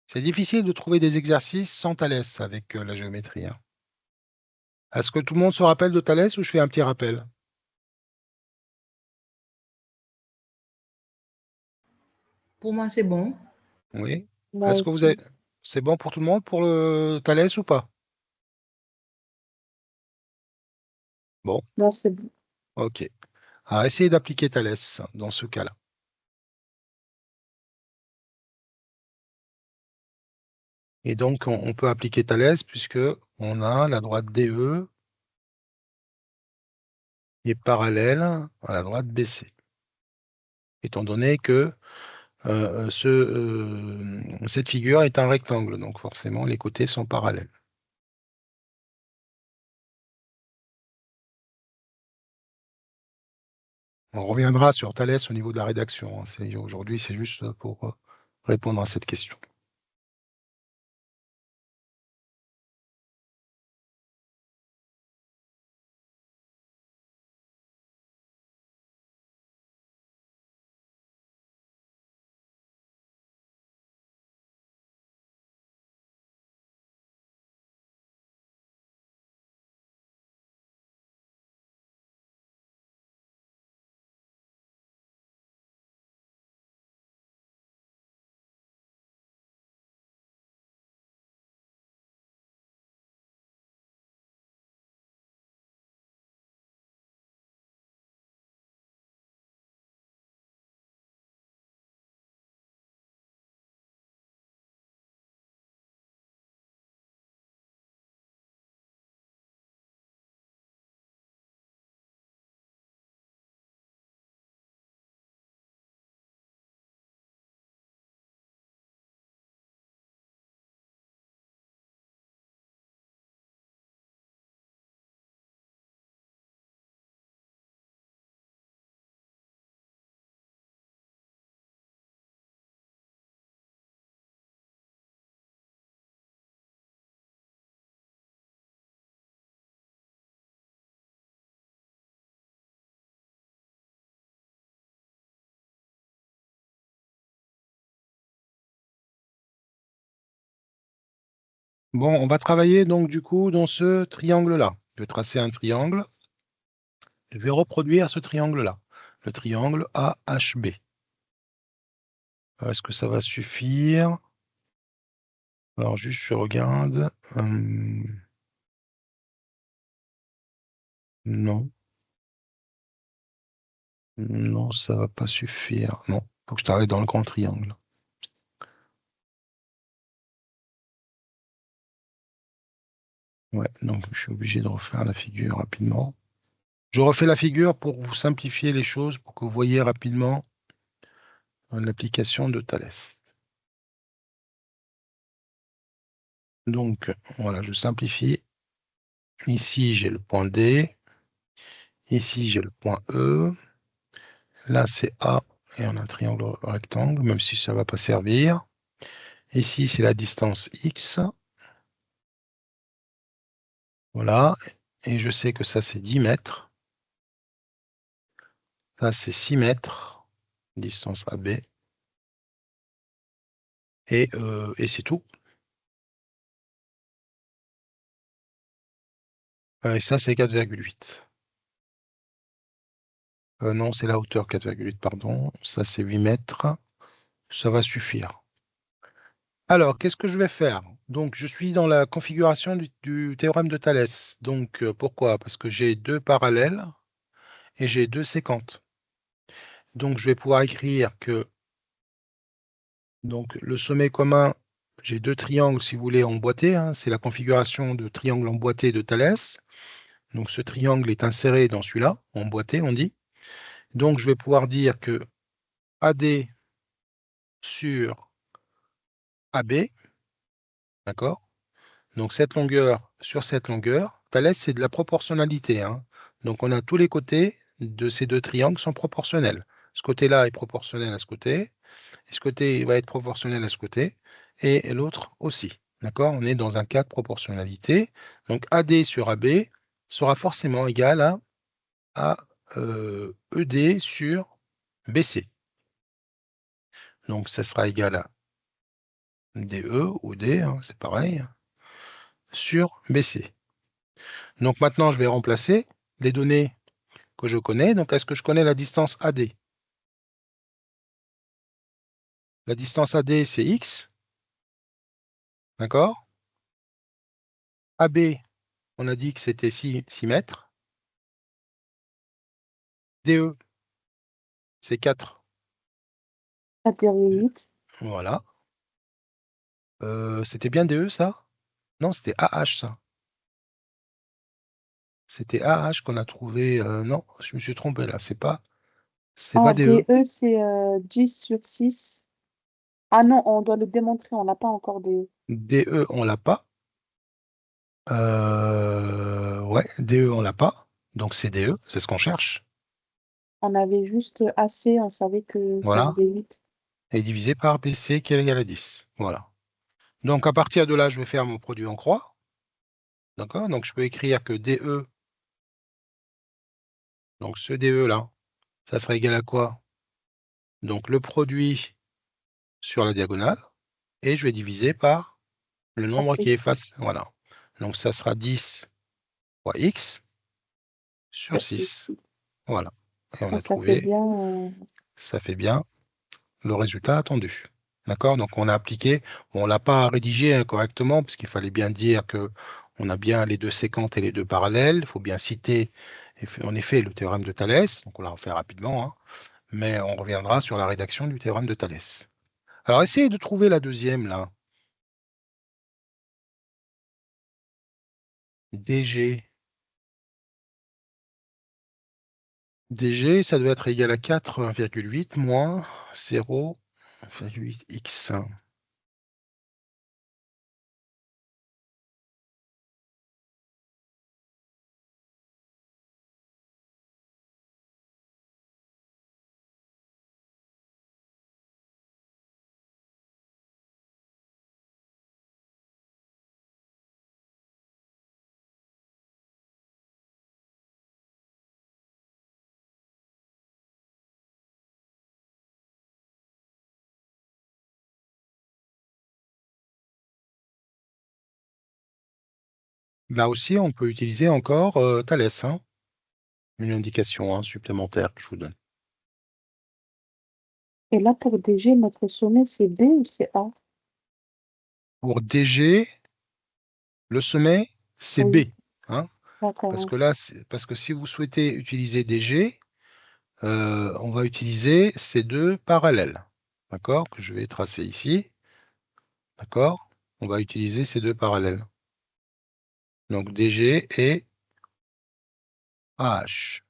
C'est difficile de trouver des exercices sans Thalès avec la géométrie, hein. Est-ce que tout le monde se rappelle de Thalès ou je fais un petit rappel? Pour moi, c'est bon. Oui. Moi Est-ce que vous avez... aussi. C'est bon pour tout le monde pour le Thalès ou pas? Bon, Moi, c'est bon. ok. Alors, essayez d'appliquer Thalès dans ce cas-là. Et donc, on peut appliquer Thalès puisque on a la droite DE qui est parallèle à la droite BC. Étant donné que cette figure est un rectangle, donc forcément les côtés sont parallèles. On reviendra sur Thalès au niveau de la rédaction, hein. Aujourd'hui, c'est juste pour répondre à cette question. Bon, on va travailler donc du coup dans ce triangle-là. Je vais tracer un triangle. Je vais reproduire ce triangle-là, le triangle AHB. Est-ce que ça va suffire? Alors juste, je regarde. Non. Non, ça va pas suffire. Non, faut que je t'arrête dans le grand triangle. Ouais, donc je suis obligé de refaire la figure rapidement. Je refais la figure pour vous simplifier les choses, pour que vous voyez rapidement l'application de Thalès. Donc, voilà, je simplifie. Ici, j'ai le point D. Ici, j'ai le point E. Là, c'est A et on a un triangle rectangle, même si ça ne va pas servir. Ici, c'est la distance X. Voilà. Et je sais que ça, c'est 10 mètres. Ça, c'est 6 mètres. Distance AB. Et c'est tout. Et ça, c'est 4,8. Non, c'est la hauteur 4,8, pardon. Ça, c'est 8 mètres. Ça va suffire. Alors, qu'est-ce que je vais faire? Donc, je suis dans la configuration du théorème de Thalès. Donc, pourquoi? Parce que j'ai deux parallèles et j'ai deux séquentes. Donc, je vais pouvoir écrire que donc, le sommet commun, j'ai deux triangles, si vous voulez, emboîtés. Hein, c'est la configuration de triangle emboîté de Thalès. Donc, ce triangle est inséré dans celui-là, emboîté, on dit. Donc, je vais pouvoir dire que AD sur AB, d'accord? Donc, cette longueur sur cette longueur, Thalès, c'est de la proportionnalité. Hein. Donc, on a tous les côtés de ces deux triangles sont proportionnels. Ce côté-là est proportionnel à ce côté, et ce côté va être proportionnel à ce côté, et l'autre aussi. D'accord? On est dans un cas de proportionnalité. Donc, AD sur AB sera forcément égal à ED sur BC. Donc, ça sera égal à DE ou D, hein, c'est pareil, sur BC. Donc, maintenant, je vais remplacer les données que je connais. Donc, est-ce que je connais la distance AD? La distance AD, c'est X. D'accord? AB, on a dit que c'était 6 mètres. DE, c'est 4. 4,8. Voilà. C'était bien DE, ça? Non, c'était AH, ça. C'était AH qu'on a trouvé. Non, je me suis trompé là. C'est pas Ah, DE. DE, c'est 10 sur 6. Ah non, on doit le démontrer, on n'a pas encore DE. DE, on l'a pas. Ouais, DE, on l'a pas. Donc c'est DE, c'est ce qu'on cherche. On avait juste AC, on savait que ça Voilà. faisait 8. Et divisé par BC qui est égal à 10. Voilà. Donc à partir de là, je vais faire mon produit en croix. D'accord? Donc je peux écrire que DE, donc ce DE là, ça sera égal à quoi? Donc le produit sur la diagonale, et je vais diviser par le nombre qui est X face. Voilà. Donc ça sera 10 fois X sur sur 6. 6. Voilà. Et on Ah, a ça fait trouvé, bien. ça fait bien le résultat attendu. D'accord? Donc on a appliqué, bon, on ne l'a pas rédigé hein, correctement, parce qu'il fallait bien dire que on a bien les deux séquentes et les deux parallèles. Il faut bien citer, en effet, le théorème de Thalès. Donc on l'a refait rapidement, hein, mais on reviendra sur la rédaction du théorème de Thalès. Alors essayez de trouver la deuxième là. DG. DG, ça doit être égal à 4,8 moins 0,8x. Là aussi, on peut utiliser encore Thalès, hein. Une indication supplémentaire que je vous donne. Et là, pour DG, notre sommet, c'est B ou c'est A? Pour DG, le sommet, c'est B. Oui, Hein, d'accord. parce que là, parce que si vous souhaitez utiliser DG, on va utiliser ces deux parallèles. D'accord? Que je vais tracer ici. D'accord? On va utiliser ces deux parallèles. Donc DG et AH.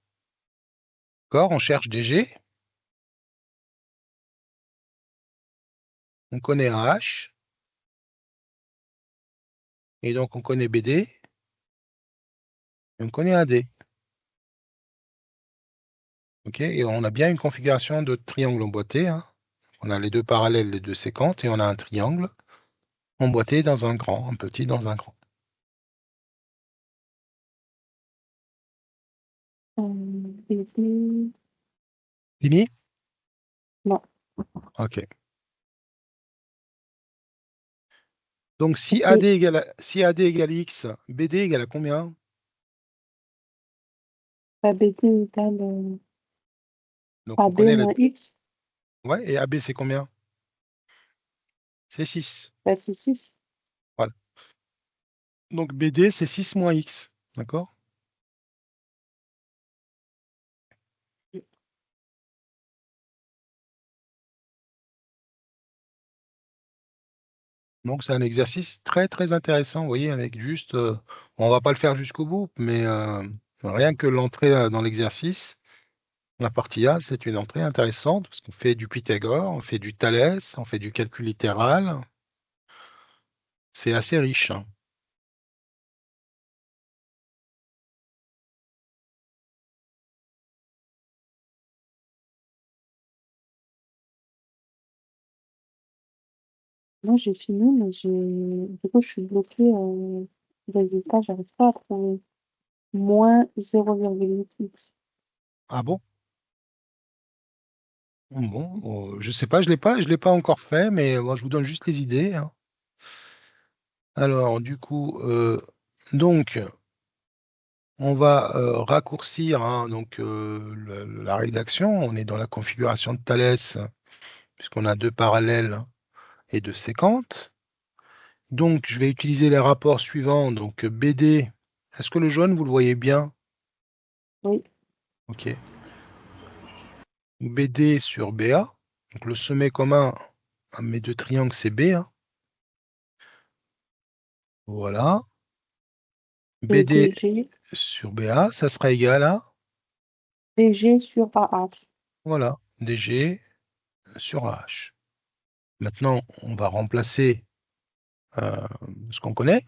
D'accord? On cherche DG. On connaît AH. Et donc on connaît BD. Et on connaît AD. OK? Et on a bien une configuration de triangle emboîté. Hein. On a les deux parallèles, les deux séquentes, et on a un triangle emboîté dans un grand, un petit dans un grand. BD, Fini? non, OK. Donc si parce que si AD égale X, BD égale à combien? la BD égale Donc on AB connaît la... moins X, Ouais, et AB c'est combien? C'est 6. bah, c'est 6. Voilà. Donc BD c'est 6 moins X. D'accord? Donc c'est un exercice très très intéressant, vous voyez, avec juste... on va pas le faire jusqu'au bout, mais rien que l'entrée dans l'exercice, la partie A, c'est une entrée intéressante, parce qu'on fait du Pythagore, on fait du Thalès, on fait du calcul littéral. C'est assez riche. Hein. Moi, j'ai fini, mais du coup, je suis bloquée. Résultat, j'arrive pas à trouver. Moins 0,8x. Ah bon? Bon, je sais pas, je l'ai pas encore fait, mais moi je vous donne juste les idées. Hein. Alors, du coup, donc, on va raccourcir donc, la rédaction. On est dans la configuration de Thalès, puisqu'on a deux parallèles et deux séquentes. Donc, je vais utiliser les rapports suivants. Donc, BD, est-ce que le jaune, vous le voyez bien? Oui, OK. BD sur BA. Donc, le sommet commun à mes deux triangles, c'est B. Hein. Voilà. et BD DG, sur BA, ça sera égal à, DG sur AH. voilà, DG sur AH. Maintenant, on va remplacer ce qu'on connaît.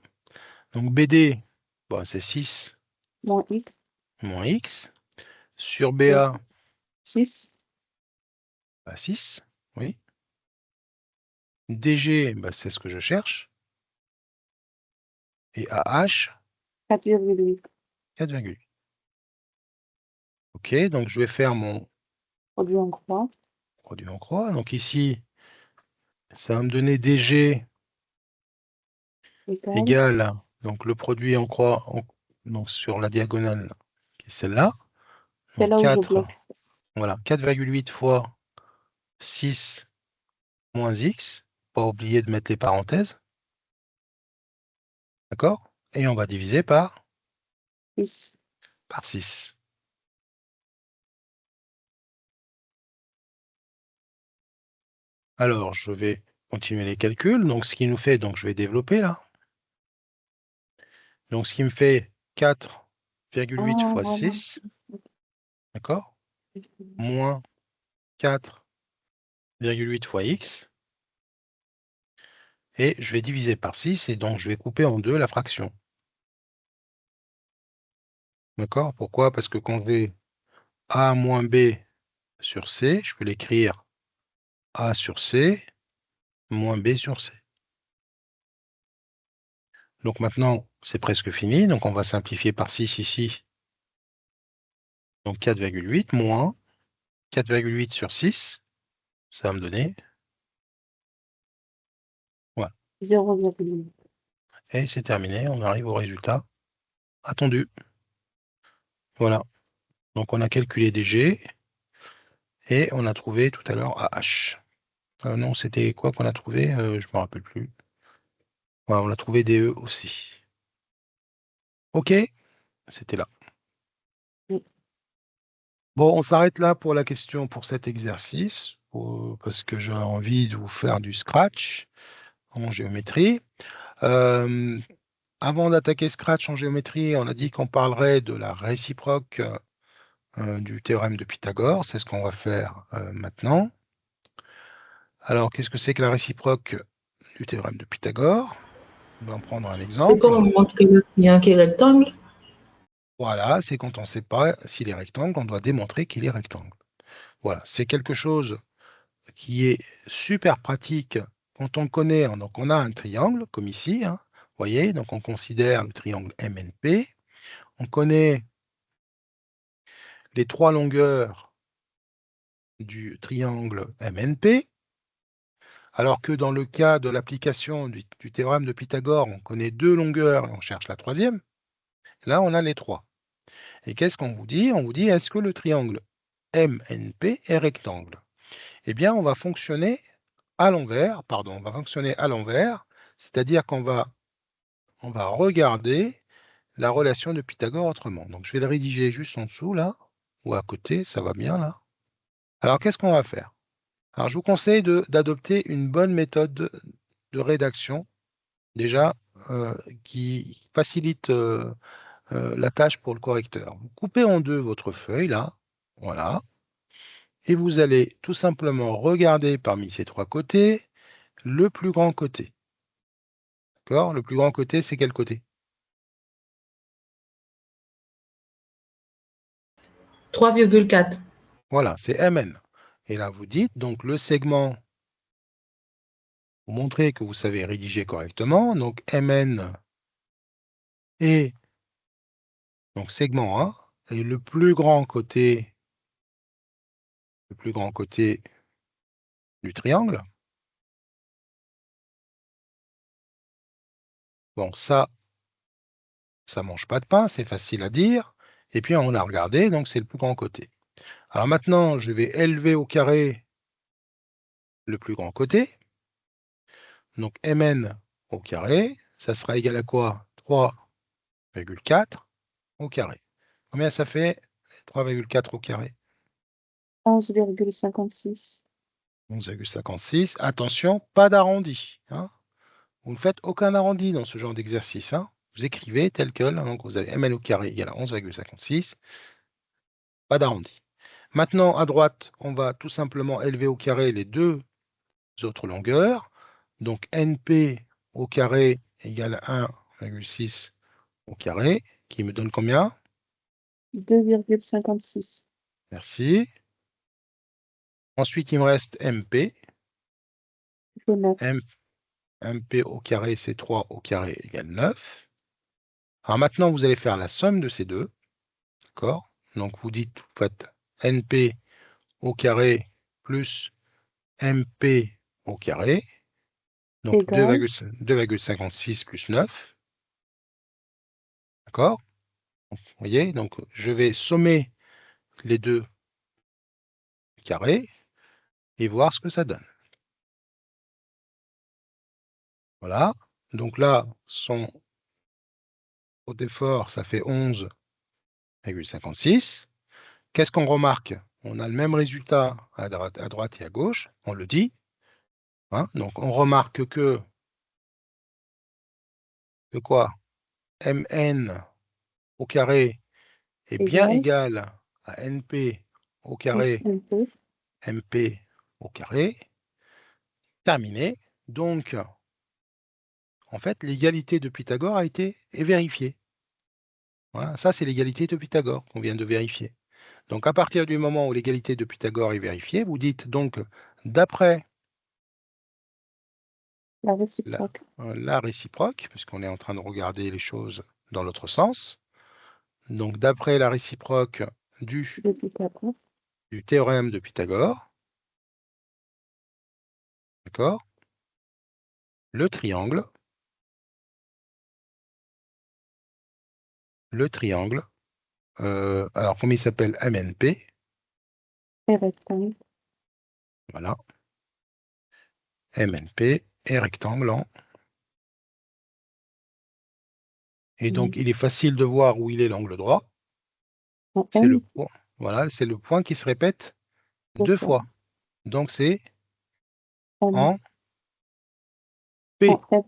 Donc BD, bon, c'est 6 Moins X, moins X. Sur c'est BA, 6, bah, 6, oui. DG, bah, c'est ce que je cherche. Et AH, 4,8. 4,8. OK, donc je vais faire mon Produit en croix, produit en croix. Donc ici, ça va me donner DG égal. égale, donc le produit en croix donc sur la diagonale, qui est celle-là. C'est Donc là où je 4, bloque. voilà, 4,8 fois 6 moins X. Pas oublier de mettre les parenthèses. D'accord? Et on va diviser par 6. 6. Alors, je vais continuer les calculs. Donc, ce qui nous fait, donc je vais développer là. Donc, ce qui me fait 4,8 Ah, fois voilà. 6, d'accord? Moins 4,8 fois X. Et je vais diviser par 6 et donc je vais couper en deux la fraction. D'accord? Pourquoi? Parce que quand j'ai A moins B sur C, je peux l'écrire A sur C moins B sur C. Donc maintenant, c'est presque fini. Donc on va simplifier par 6 ici. Donc 4,8 moins 4,8 sur 6. Ça va me donner. Voilà. 0,8. Et c'est terminé. On arrive au résultat. attendu. Voilà. Donc, on a calculé DG et on a trouvé tout à l'heure AH. Non, c'était quoi qu'on a trouvé? Je ne me rappelle plus. Voilà, on a trouvé DE aussi. OK, c'était là. Oui. Bon, on s'arrête là pour la question pour cet exercice, parce que j'ai envie de vous faire du scratch en géométrie. Avant d'attaquer Scratch en géométrie, on a dit qu'on parlerait de la réciproque du théorème de Pythagore. C'est ce qu'on va faire maintenant. Alors, qu'est-ce que c'est que la réciproque du théorème de Pythagore? On va en prendre un C'est exemple. quand on montre que le triangle est rectangle. Voilà, c'est quand on ne sait pas s'il est rectangle, on doit démontrer qu'il est rectangle. Voilà, c'est quelque chose qui est super pratique quand on connaît, donc on a un triangle, comme ici, hein, vous voyez, donc on considère le triangle MNP, on connaît les trois longueurs du triangle MNP, alors que dans le cas de l'application du théorème de Pythagore, on connaît deux longueurs et on cherche la troisième. Là, on a les trois. Et qu'est-ce qu'on vous dit? On vous dit, est-ce que le triangle MNP est rectangle? Eh bien, on va fonctionner à l'envers, c'est-à-dire qu'on va regarder la relation de Pythagore autrement. Donc, je vais le rédiger juste en dessous, là, ou à côté, ça va bien, là. Alors, qu'est-ce qu'on va faire? Alors, je vous conseille d'adopter une bonne méthode de rédaction, déjà, qui facilite la tâche pour le correcteur. Vous coupez en deux votre feuille, là, voilà, et vous allez tout simplement regarder parmi ces trois côtés le plus grand côté. D'accord? Le plus grand côté, c'est quel côté? 3,4. Voilà, c'est MN. Et là, vous dites, donc le segment, vous montrez que vous savez rédiger correctement, donc MN est donc segment 1, et le plus grand côté du triangle. Bon, ça mange pas de pain, c'est facile à dire. Et puis, on a regardé, donc c'est le plus grand côté. Alors maintenant, je vais élever au carré le plus grand côté. Donc, Mn au carré, ça sera égal à quoi? 3,4 au carré. Combien ça fait 3,4 au carré? 11,56. 11,56. Attention, pas d'arrondi. Hein. Vous ne faites aucun arrondi dans ce genre d'exercice. Hein. Vous écrivez tel quel. Hein, donc vous avez Mn au carré égale à 11,56. Pas d'arrondi. Maintenant, à droite, on va tout simplement élever au carré les deux autres longueurs. Donc NP au carré égale à 1,6 au carré, qui me donne combien? 2,56. Merci. Ensuite, il me reste MP. MP au carré, c'est 3 au carré égale 9. Alors maintenant, vous allez faire la somme de ces deux. D'accord? Donc, vous dites, vous faites NP au carré plus MP au carré. Donc, Égal. 2,56 plus 9. D'accord? Vous voyez? Donc, je vais sommer les deux carrés et voir ce que ça donne. Voilà. Donc là, son au d'effort, ça fait 11,56. Qu'est-ce qu'on remarque? On a le même résultat à droite et à gauche, on le dit. Hein, donc on remarque que quoi? Mn au carré est bien égal à NP au Plus carré MP. MP au carré. Terminé. Donc, en fait, l'égalité de Pythagore est vérifiée. Voilà, ça, c'est l'égalité de Pythagore qu'on vient de vérifier. Donc, à partir du moment où l'égalité de Pythagore est vérifiée, vous dites donc, d'après La réciproque. la réciproque, puisqu'on est en train de regarder les choses dans l'autre sens, donc d'après la réciproque du De Pythagore. théorème de Pythagore, d'accord, le triangle le triangle. Alors, comment il s'appelle? MNP. Et rectangle. Voilà. MNP et rectangle en. Et donc, il est facile de voir où il est l'angle droit. En C'est le M, point. Voilà, c'est le point qui se répète deux deux fois. fois. Donc, c'est M. en P. En M.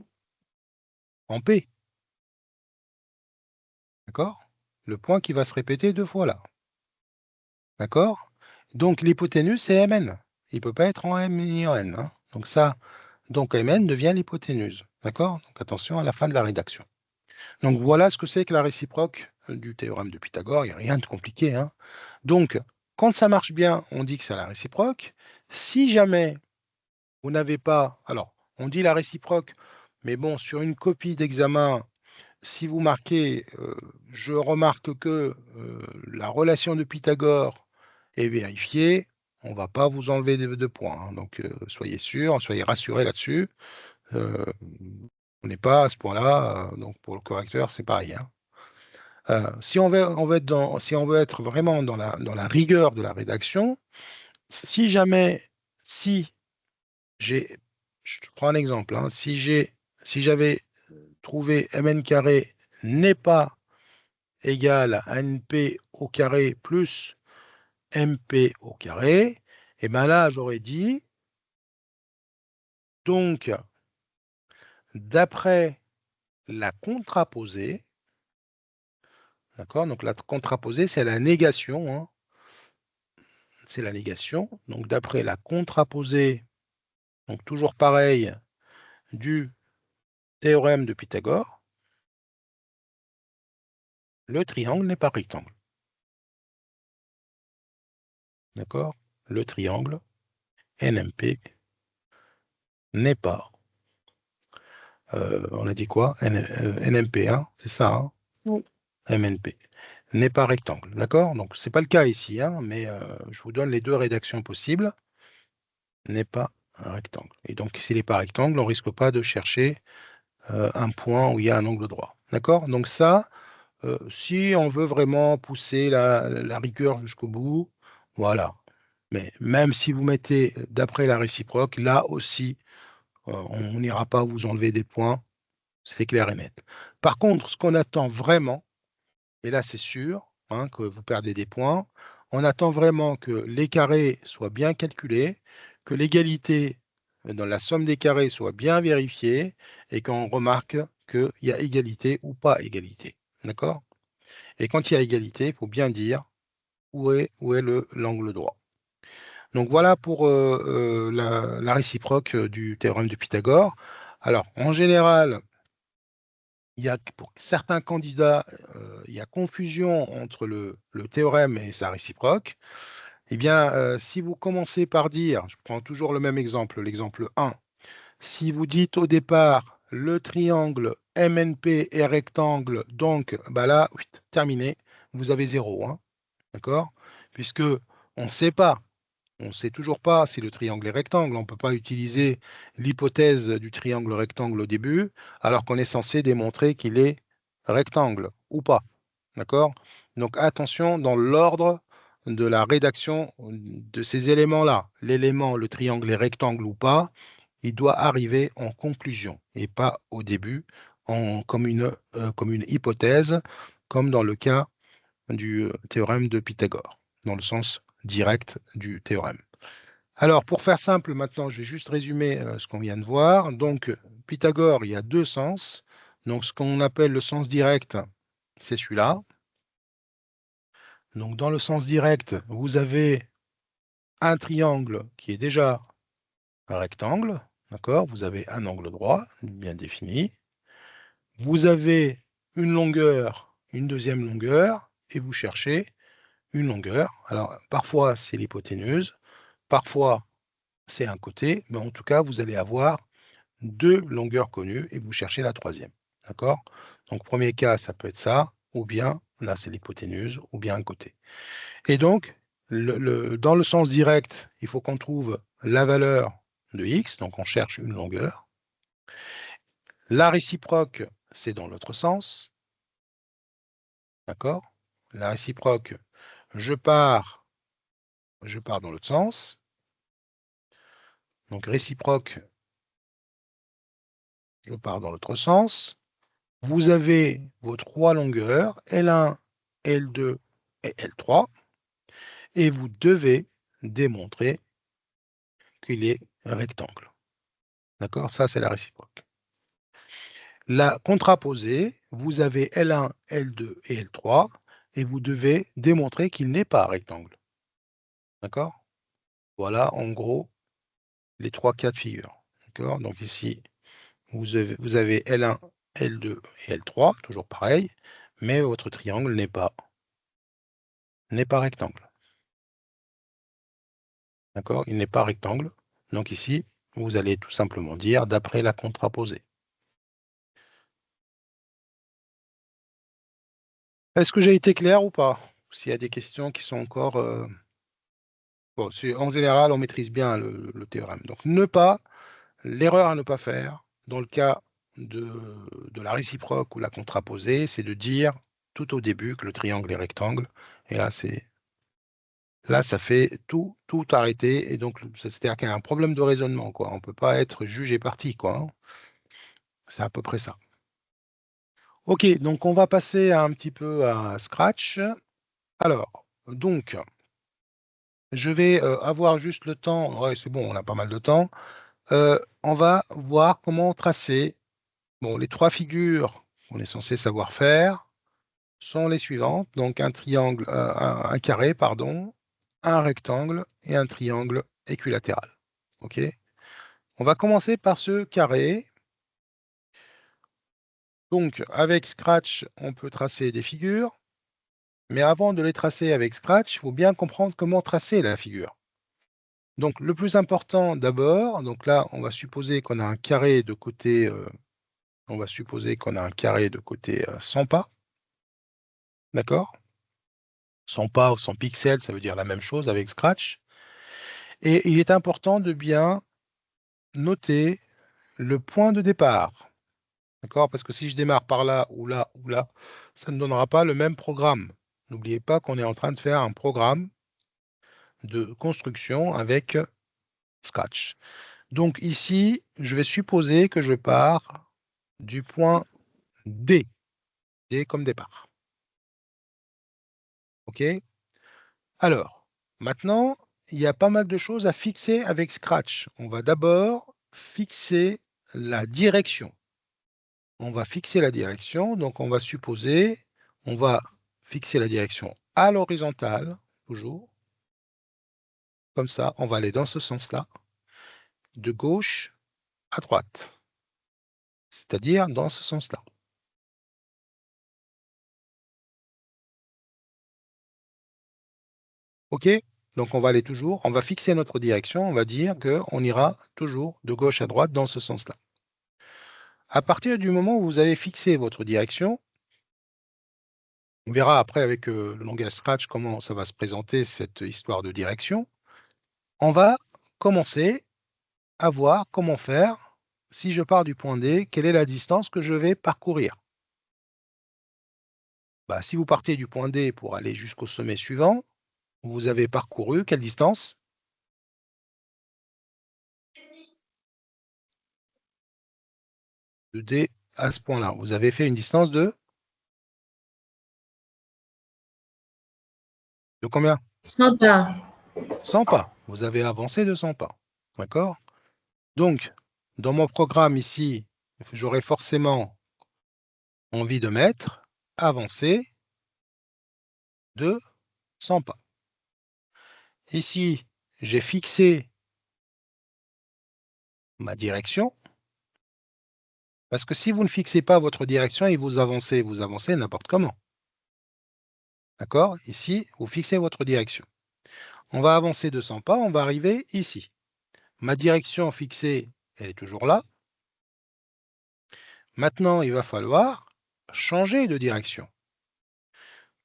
En P. D'accord? Le point qui va se répéter deux fois là. D'accord? Donc, l'hypoténuse, c'est Mn. Il ne peut pas être en M ni en N, hein. Donc, ça, donc Mn devient l'hypoténuse. D'accord? Donc, attention à la fin de la rédaction. Donc, voilà ce que c'est que la réciproque du théorème de Pythagore. Il n'y a rien de compliqué, hein. Donc, quand ça marche bien, on dit que c'est la réciproque. Si jamais vous n'avez pas... Alors, on dit la réciproque, mais bon, sur une copie d'examen, si vous marquez, je remarque que la relation de Pythagore est vérifiée, on ne va pas vous enlever de points, hein. Donc, soyez sûr, soyez rassurés là-dessus. On n'est pas à ce point-là. Donc, pour le correcteur, c'est pareil, hein. Si on veut être si on veut être vraiment dans la rigueur de la rédaction, si jamais, si j'ai, je prends un exemple, hein, si j'avais trouvé mn carré n'est pas égal à np au carré plus mp au carré, et bien là, j'aurais dit, donc, d'après la contraposée, d'accord, donc la contraposée, c'est la négation, hein, c'est la négation, donc d'après la contraposée, donc toujours pareil, du théorème de Pythagore, le triangle n'est pas rectangle. D'accord? Le triangle NMP n'est pas. On a dit quoi? NMP, hein, c'est ça, hein? Oui. MNP n'est pas rectangle. D'accord? Donc, ce n'est pas le cas ici, hein, mais je vous donne les deux rédactions possibles. N'est pas un rectangle. Et donc, s'il n'est pas rectangle, on ne risque pas de chercher un point où il y a un angle droit. D'accord? Donc, ça, si on veut vraiment pousser la rigueur jusqu'au bout, voilà. Mais même si vous mettez d'après la réciproque, là aussi, on n'ira pas vous enlever des points, c'est clair et net. Par contre, ce qu'on attend vraiment, et là c'est sûr, hein, que vous perdez des points, on attend vraiment que les carrés soient bien calculés, que l'égalité dans la somme des carrés soit bien vérifiée, et qu'on remarque qu'il y a égalité ou pas égalité. D'accord? Et quand il y a égalité, il faut bien dire où est l'angle droit. Donc voilà pour la réciproque du théorème de Pythagore. Alors, en général, il y a, pour certains candidats, il y a confusion entre le théorème et sa réciproque. Eh bien, si vous commencez par dire, je prends toujours le même exemple, l'exemple 1, si vous dites au départ le triangle MNP est rectangle, donc bah là, terminé, vous avez 0, hein, d'accord? Puisque on ne sait pas. On ne sait toujours pas si le triangle est rectangle. On ne peut pas utiliser l'hypothèse du triangle rectangle au début, alors qu'on est censé démontrer qu'il est rectangle ou pas. D'accord? Donc attention dans l'ordre de la rédaction de ces éléments-là. L'élément, le triangle est rectangle ou pas, il doit arriver en conclusion et pas au début comme une hypothèse, comme dans le cas du théorème de Pythagore, dans le sens direct du théorème. Alors, pour faire simple, maintenant, je vais juste résumer ce qu'on vient de voir. Donc, Pythagore, il y a deux sens. Donc, ce qu'on appelle le sens direct, c'est celui-là. Donc, dans le sens direct, vous avez un triangle qui est déjà un rectangle. D'accord? Vous avez un angle droit bien défini. Vous avez une longueur, une deuxième longueur, et vous cherchez une longueur. Alors, parfois, c'est l'hypoténuse. Parfois, c'est un côté, mais en tout cas, vous allez avoir deux longueurs connues et vous cherchez la troisième. D'accord? Donc, premier cas, ça peut être ça, ou bien, là, c'est l'hypoténuse, ou bien un côté. Et donc, dans le sens direct, il faut qu'on trouve la valeur de x, donc on cherche une longueur. La réciproque, c'est dans l'autre sens. D'accord? La réciproque, je pars dans l'autre sens. Donc réciproque, je pars dans l'autre sens. Vous avez vos trois longueurs, L1, L2 et L3, et vous devez démontrer qu'il est rectangle. D'accord? Ça, c'est la réciproque. La contraposée, vous avez L1, L2 et L3, et vous devez démontrer qu'il n'est pas rectangle. D'accord? Voilà, en gros, les trois cas de figure. D'accord? Donc ici, vous avez L1, L2 et L3, toujours pareil, mais votre triangle n'est pas rectangle. D'accord? Il n'est pas rectangle. Donc ici, vous allez tout simplement dire d'après la contraposée. Est-ce que j'ai été clair ou pas? S'il y a des questions qui sont encore... Bon, en général, on maîtrise bien le théorème. Donc, l'erreur à ne pas faire dans le cas de la réciproque ou la contraposée, c'est de dire tout au début que le triangle est rectangle. Et là, ça fait tout arrêter. Et donc, c'est-à-dire qu'il y a un problème de raisonnement, quoi. On ne peut pas être jugé parti, quoi. Hein. C'est à peu près ça. OK, donc on va passer un petit peu à Scratch. Alors, donc, je vais avoir juste le temps. Ouais, c'est bon, on a pas mal de temps. On va voir comment tracer. Bon, les trois figures qu'on est censé savoir faire sont les suivantes. Donc, un triangle, un carré, pardon, un rectangle et un triangle équilatéral. OK? On va commencer par ce carré. Donc, avec Scratch, on peut tracer des figures. Mais avant de les tracer avec Scratch, il faut bien comprendre comment tracer la figure. Donc, le plus important d'abord, donc là, on va supposer qu'on a un carré de côté, 100 pas. D'accord? 100 pas ou 100 pixels, ça veut dire la même chose avec Scratch. Et il est important de bien noter le point de départ. D'accord? Parce que si je démarre par là ou là ou là, ça ne donnera pas le même programme. N'oubliez pas qu'on est en train de faire un programme de construction avec Scratch. Donc ici, je vais supposer que je pars du point D. D comme départ. OK? Alors, maintenant, il y a pas mal de choses à fixer avec Scratch. On va d'abord fixer la direction. On va fixer la direction, donc on va supposer, on va fixer la direction à l'horizontale, toujours. Comme ça, on va aller dans ce sens-là, de gauche à droite. C'est-à-dire dans ce sens-là. OK? Donc on va aller toujours, on va fixer notre direction, on va dire qu'on ira toujours de gauche à droite dans ce sens-là. À partir du moment où vous avez fixé votre direction, on verra après avec le langage Scratch comment ça va se présenter, cette histoire de direction. On va commencer à voir comment faire. Si je pars du point D, quelle est la distance que je vais parcourir? Bah, si vous partez du point D pour aller jusqu'au sommet suivant, vous avez parcouru quelle distance? De D à ce point-là. Vous avez fait une distance de combien? 100 pas. 100 pas. Vous avez avancé de 100 pas. D'accord? Donc, dans mon programme ici, j'aurai forcément envie de mettre avancer de 100 pas. Ici, j'ai fixé ma direction. Parce que si vous ne fixez pas votre direction et vous avancez n'importe comment. D'accord? Ici, vous fixez votre direction. On va avancer de 100 pas, on va arriver ici. Ma direction fixée, elle est toujours là. Maintenant, il va falloir changer de direction.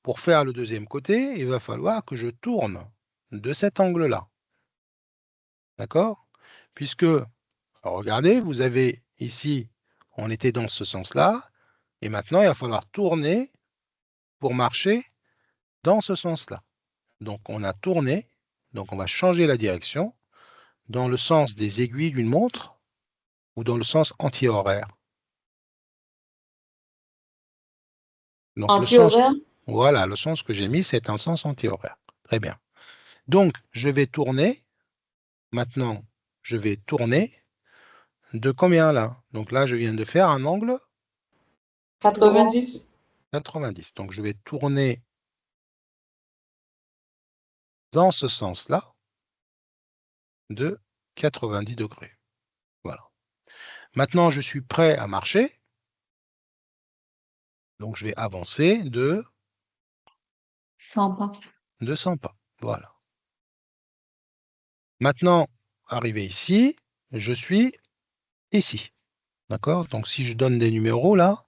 Pour faire le deuxième côté, il va falloir que je tourne de cet angle-là. D'accord? Puisque, regardez, vous avez ici, on était dans ce sens-là, et maintenant, il va falloir tourner pour marcher dans ce sens-là. Donc, on a tourné, donc on va changer la direction dans le sens des aiguilles d'une montre ou dans le sens anti-horaire. Donc, le sens, Anti-horaire? voilà, le sens que j'ai mis, c'est un sens anti-horaire. Très bien. Donc, je vais tourner. Maintenant, je vais tourner de combien là? Donc là, je viens de faire un angle 90? 90. Donc, je vais tourner dans ce sens-là de 90 degrés. Voilà. Maintenant, je suis prêt à marcher. Donc, je vais avancer de 100 pas. 200 pas. Voilà. Maintenant, arrivé ici, je suis ici. D'accord? Donc, si je donne des numéros là,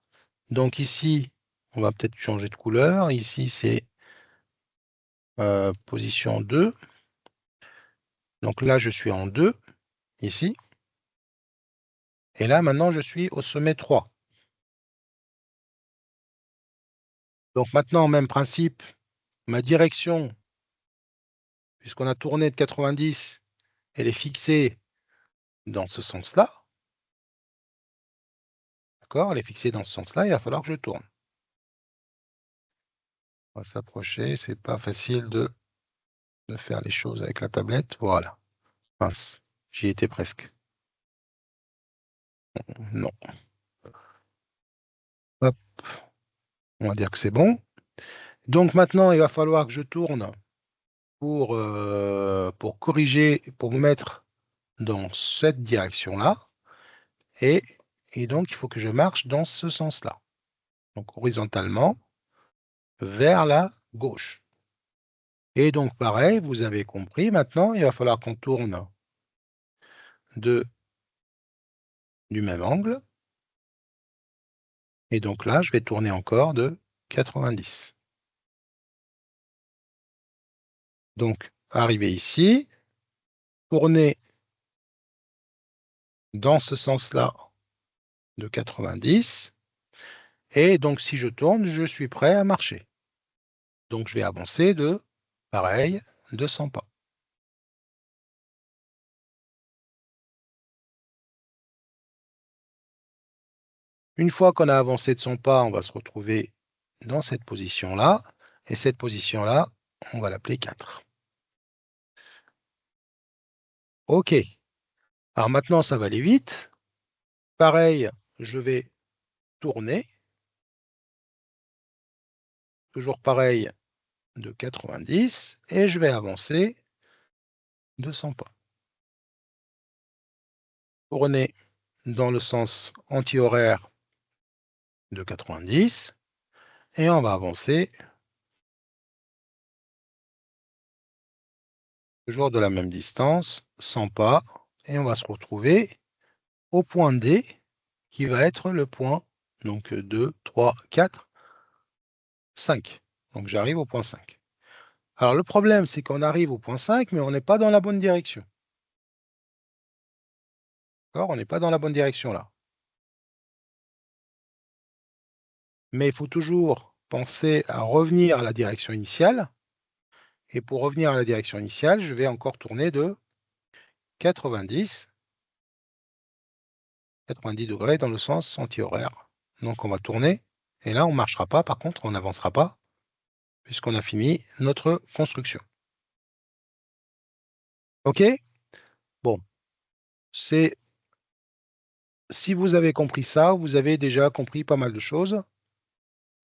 donc ici, on va peut-être changer de couleur. Ici, c'est position 2. Donc là, je suis en 2, ici. Et là, maintenant, je suis au sommet 3. Donc maintenant, même principe, ma direction, puisqu'on a tourné de 90, elle est fixée dans ce sens-là. D'accord? Elle est fixée dans ce sens-là, il va falloir que je tourne. On va s'approcher, c'est pas facile de faire les choses avec la tablette. Voilà. Mince, j'y étais presque. Non. Hop. On va dire que c'est bon. Donc maintenant, il va falloir que je tourne pour corriger, pour me mettre dans cette direction-là. Et donc, il faut que je marche dans ce sens-là. Donc, horizontalement, vers la gauche. Et donc, pareil, vous avez compris, maintenant, il va falloir qu'on tourne du même angle. Et donc là, je vais tourner encore de 90. Donc, arriver ici, tourner dans ce sens-là de 90. Et donc, si je tourne, je suis prêt à marcher. Donc, je vais avancer de, pareil, 200 pas. Une fois qu'on a avancé de 100 pas, on va se retrouver dans cette position-là. Et cette position-là, on va l'appeler 4. OK. Alors maintenant, ça va aller vite. Pareil, je vais tourner. Toujours pareil, de 90. Et je vais avancer de 100 pas. Tourner dans le sens anti-horaire de 90. Et on va avancer toujours de la même distance, 100 pas. Et on va se retrouver au point D, qui va être le point, donc 2, 3, 4, 5. Donc j'arrive au point 5. Alors le problème, c'est qu'on arrive au point 5, mais on n'est pas dans la bonne direction. D'accord? On n'est pas dans la bonne direction là. Mais il faut toujours penser à revenir à la direction initiale. Et pour revenir à la direction initiale, je vais encore tourner de 90 degrés dans le sens anti-horaire. Donc on va tourner. Et là, on ne marchera pas. Par contre, on n'avancera pas puisqu'on a fini notre construction. OK? Bon. Si vous avez compris ça, vous avez déjà compris pas mal de choses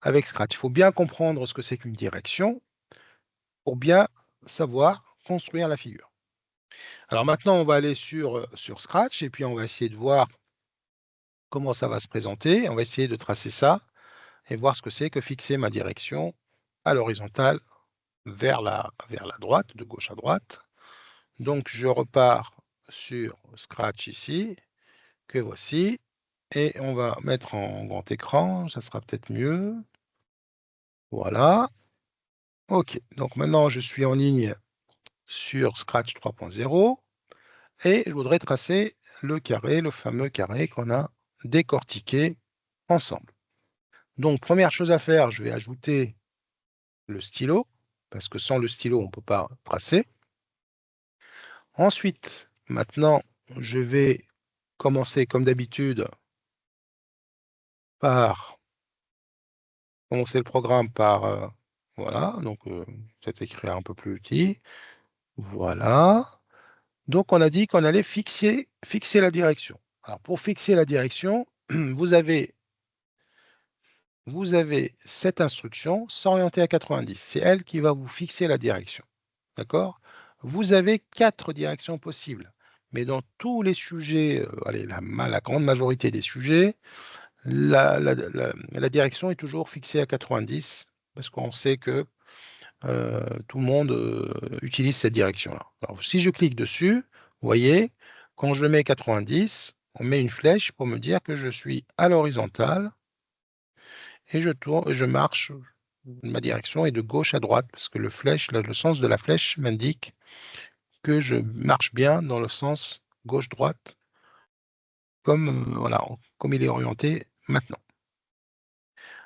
avec Scratch. Il faut bien comprendre ce que c'est qu'une direction pour bien savoir construire la figure. Alors maintenant, on va aller sur Scratch et puis on va essayer de voir comment ça va se présenter. On va essayer de tracer ça et voir ce que c'est que fixer ma direction à l'horizontale vers la droite, de gauche à droite. Donc, je repars sur Scratch ici, que voici. Et on va mettre en grand écran, ça sera peut-être mieux. Voilà. OK, donc maintenant je suis en ligne sur Scratch 3.0 et je voudrais tracer le carré, le fameux carré qu'on a décortiqué ensemble. Donc, première chose à faire, je vais ajouter le stylo, parce que sans le stylo, on ne peut pas tracer. Ensuite, maintenant, je vais commencer comme d'habitude par commencer le programme par voilà, donc peut-être écrire un peu plus petit. Voilà. Donc, on a dit qu'on allait fixer la direction. Alors, pour fixer la direction, vous avez cette instruction, s'orienter à 90. C'est elle qui va vous fixer la direction. D'accord? Vous avez 4 directions possibles. Mais dans tous les sujets, allez, la grande majorité des sujets, la direction est toujours fixée à 90 parce qu'on sait que tout le monde utilise cette direction-là. Alors, si je clique dessus, vous voyez, quand je le mets à 90, on met une flèche pour me dire que je suis à l'horizontale et je tourne, je marche, ma direction est de gauche à droite parce que le sens de la flèche m'indique que je marche bien dans le sens gauche-droite comme, voilà, comme il est orienté maintenant.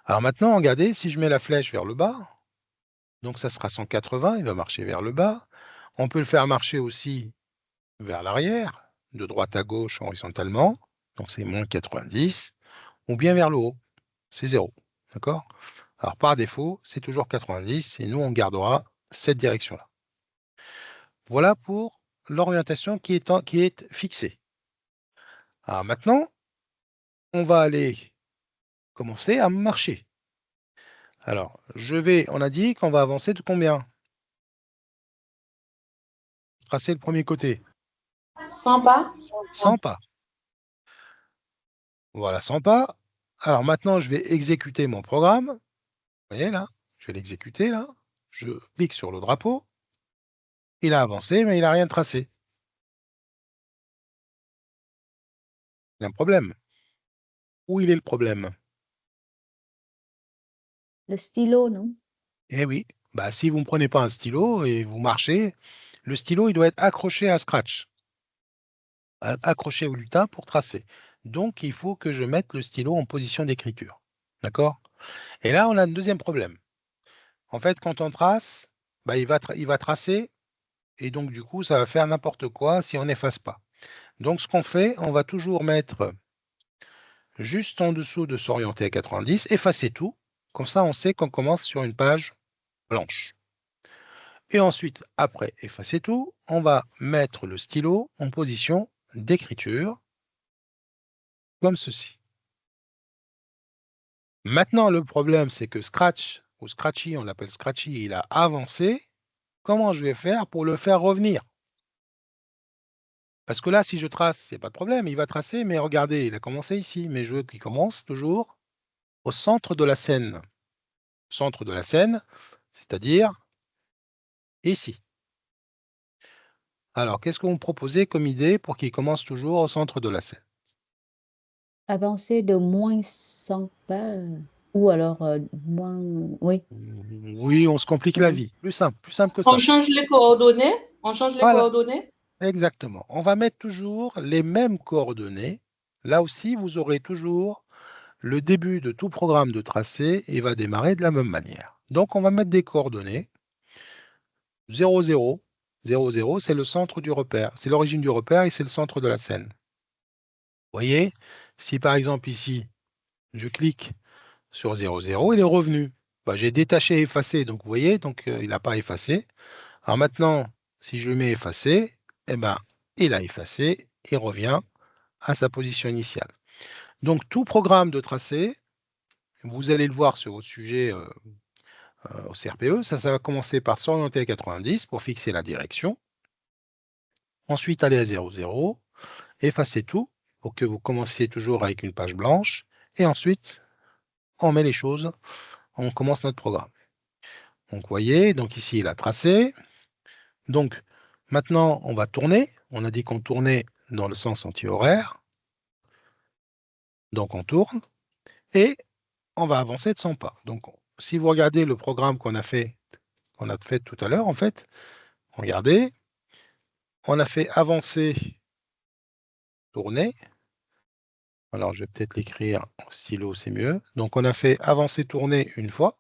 Alors maintenant, regardez, si je mets la flèche vers le bas, donc ça sera 180, il va marcher vers le bas. On peut le faire marcher aussi vers l'arrière, de droite à gauche horizontalement, donc c'est moins 90, ou bien vers le haut, c'est 0. D'accord? Alors par défaut, c'est toujours 90 et nous, on gardera cette direction-là. Voilà pour l'orientation qui est fixée. Alors maintenant, on va aller commencer à marcher. Alors, on a dit qu'on va avancer de combien? Tracer le premier côté. 100 pas. 100 pas. Voilà, 100 pas. Alors maintenant, je vais exécuter mon programme. Vous voyez là, je vais l'exécuter là. Je clique sur le drapeau. Il a avancé, mais il n'a rien tracé. Il y a un problème. Où il est le problème? Le stylo, non? Eh oui, bah, si vous ne prenez pas un stylo et vous marchez, le stylo il doit être accroché à Scratch, accroché au lutin pour tracer. Donc, il faut que je mette le stylo en position d'écriture. D'accord? Et là, on a un deuxième problème. En fait, quand on trace, bah, il va tracer et donc, du coup, ça va faire n'importe quoi si on n'efface pas. Donc, ce qu'on fait, on va toujours mettre juste en dessous de s'orienter à 90, effacer tout. Comme ça, on sait qu'on commence sur une page blanche. Et ensuite, après effacer tout, on va mettre le stylo en position d'écriture, comme ceci. Maintenant, le problème, c'est que Scratch, ou Scratchy, on l'appelle Scratchy, il a avancé. Comment je vais faire pour le faire revenir? Parce que là, si je trace, c'est pas de problème, il va tracer, mais regardez, il a commencé ici, mais je veux qu'il commence toujours au centre de la scène. Centre de la scène, c'est-à-dire ici. Alors, qu'est-ce que vous me proposez comme idée pour qu'il commence toujours au centre de la scène? Avancer de moins 100 pas, ou alors moins... Oui. Oui, on se complique la vie. Plus simple que On ça. change les coordonnées. On change les Voilà, coordonnées. exactement. On va mettre toujours les mêmes coordonnées. Là aussi, vous aurez toujours le début de tout programme de tracé et va démarrer de la même manière. Donc, on va mettre des coordonnées. 0, 0. 0, 0, c'est le centre du repère. C'est l'origine du repère et c'est le centre de la scène. Vous voyez, si par exemple ici, je clique sur 0, 0, il est revenu. Bah, j'ai détaché et effacé, donc vous voyez, donc, il n'a pas effacé. Alors maintenant, si je le mets effacer, eh ben, il a effacé et revient à sa position initiale. Donc tout programme de tracé, vous allez le voir sur votre sujet au CRPE, ça va commencer par s'orienter à 90 pour fixer la direction. Ensuite, aller à 0, 0, effacer tout pour que vous commenciez toujours avec une page blanche. Et ensuite, on met les choses, on commence notre programme. Donc, vous voyez, donc ici, il a tracé. Donc, maintenant, on va tourner. On a dit qu'on tournait dans le sens anti-horaire. Donc, on tourne et on va avancer de 100 pas. Donc, si vous regardez le programme qu'on a fait tout à l'heure, en fait, regardez, on a fait avancer, tourner. Alors, je vais peut-être l'écrire en stylo, c'est mieux. Donc, on a fait avancer, tourner une fois.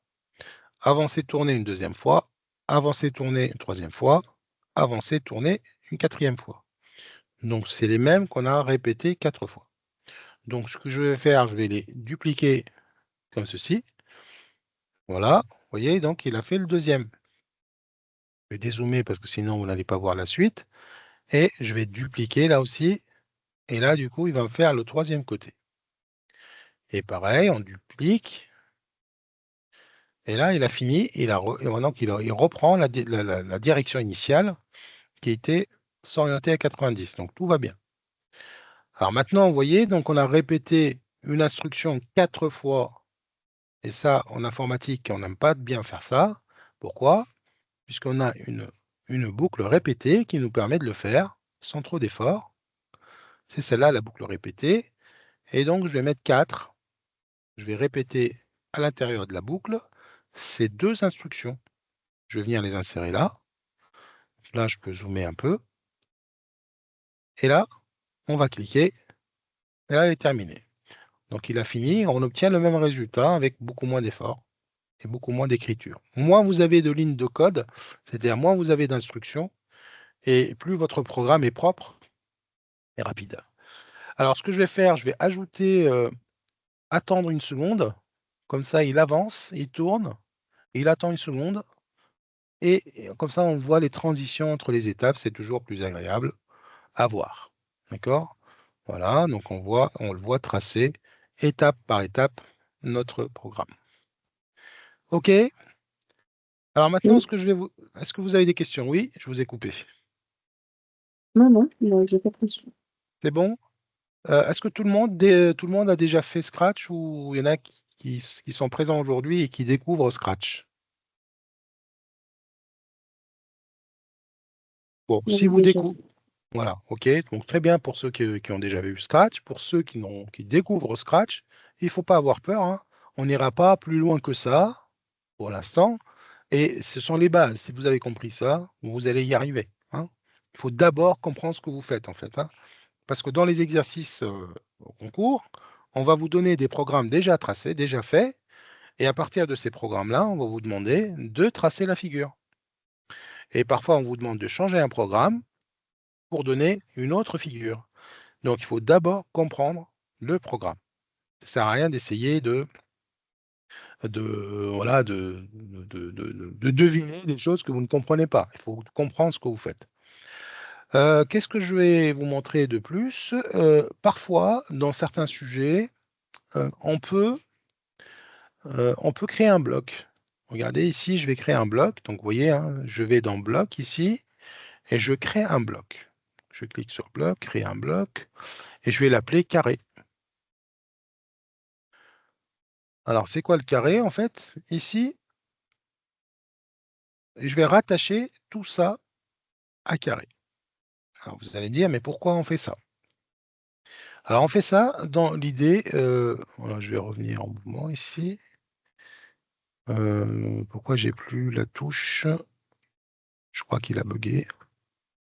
avancer, tourner une deuxième fois, avancer, tourner une troisième fois, avancer, tourner une quatrième fois. Donc, c'est les mêmes qu'on a répétés 4 fois. Donc, ce que je vais faire, je vais les dupliquer comme ceci. Voilà, vous voyez, donc il a fait le deuxième. Je vais dézoomer parce que sinon, vous n'allez pas voir la suite. Et je vais dupliquer là aussi. Et là, du coup, il va faire le troisième côté. Et pareil, on duplique. Et là, il a fini. Et maintenant il reprend la direction initiale qui était s'orienter à 90. Donc, tout va bien. Alors maintenant, vous voyez, donc on a répété une instruction 4 fois. Et ça, en informatique, on n'aime pas bien faire ça. Pourquoi? Puisqu'on a une boucle répétée qui nous permet de le faire sans trop d'efforts. C'est celle-là, la boucle répétée. Et donc, je vais mettre 4. Je vais répéter à l'intérieur de la boucle ces 2 instructions. Je vais venir les insérer là. Là, je peux zoomer un peu. Et là, on va cliquer. Et là, elle est terminée. Donc, il a fini. On obtient le même résultat avec beaucoup moins d'efforts et beaucoup moins d'écriture. Moins vous avez de lignes de code, c'est-à-dire moins vous avez d'instructions, et plus votre programme est propre et rapide. Alors, ce que je vais faire, je vais ajouter attendre une seconde. Comme ça, il avance, il tourne, il attend une seconde. Et comme ça, on voit les transitions entre les étapes. C'est toujours plus agréable à voir. D'accord? Voilà, donc on le voit tracer étape par étape notre programme. OK? Alors maintenant, Oui. Est-ce que vous avez des questions? Oui, je vous ai coupé. Non, j'ai pas de question. C'est bon? Est-ce que tout le monde a déjà fait Scratch ou il y en a qui sont présents aujourd'hui et qui découvrent Scratch? Bon, Oui, si vous déjà. découvrez, voilà, OK, donc très bien pour ceux qui ont déjà vu Scratch. Pour ceux qui découvrent Scratch, il ne faut pas avoir peur, hein. On n'ira pas plus loin que ça, pour l'instant, et ce sont les bases. Si vous avez compris ça, vous allez y arriver, hein. Il faut d'abord comprendre ce que vous faites, en fait, hein, parce que dans les exercices, au concours, on va vous donner des programmes déjà tracés, déjà faits, et à partir de ces programmes-là, on va vous demander de tracer la figure. Et parfois, on vous demande de changer un programme pour donner une autre figure. Donc, il faut d'abord comprendre le programme. Ça ne sert à rien d'essayer voilà, de deviner des choses que vous ne comprenez pas. Il faut comprendre ce que vous faites. Qu'est-ce que je vais vous montrer de plus? Parfois, dans certains sujets, on peut créer un bloc. Regardez ici, je vais créer un bloc. Donc, vous voyez, hein, je vais dans bloc ici et je crée un bloc. Je clique sur bloc, créer un bloc et je vais l'appeler carré. Alors, c'est quoi le carré en fait? Ici, je vais rattacher tout ça à carré. Alors, vous allez me dire, mais pourquoi on fait ça? Alors, on fait ça dans l'idée, voilà, je vais revenir en mouvement ici. Pourquoi j'ai plus la touche? Je crois qu'il a bugué.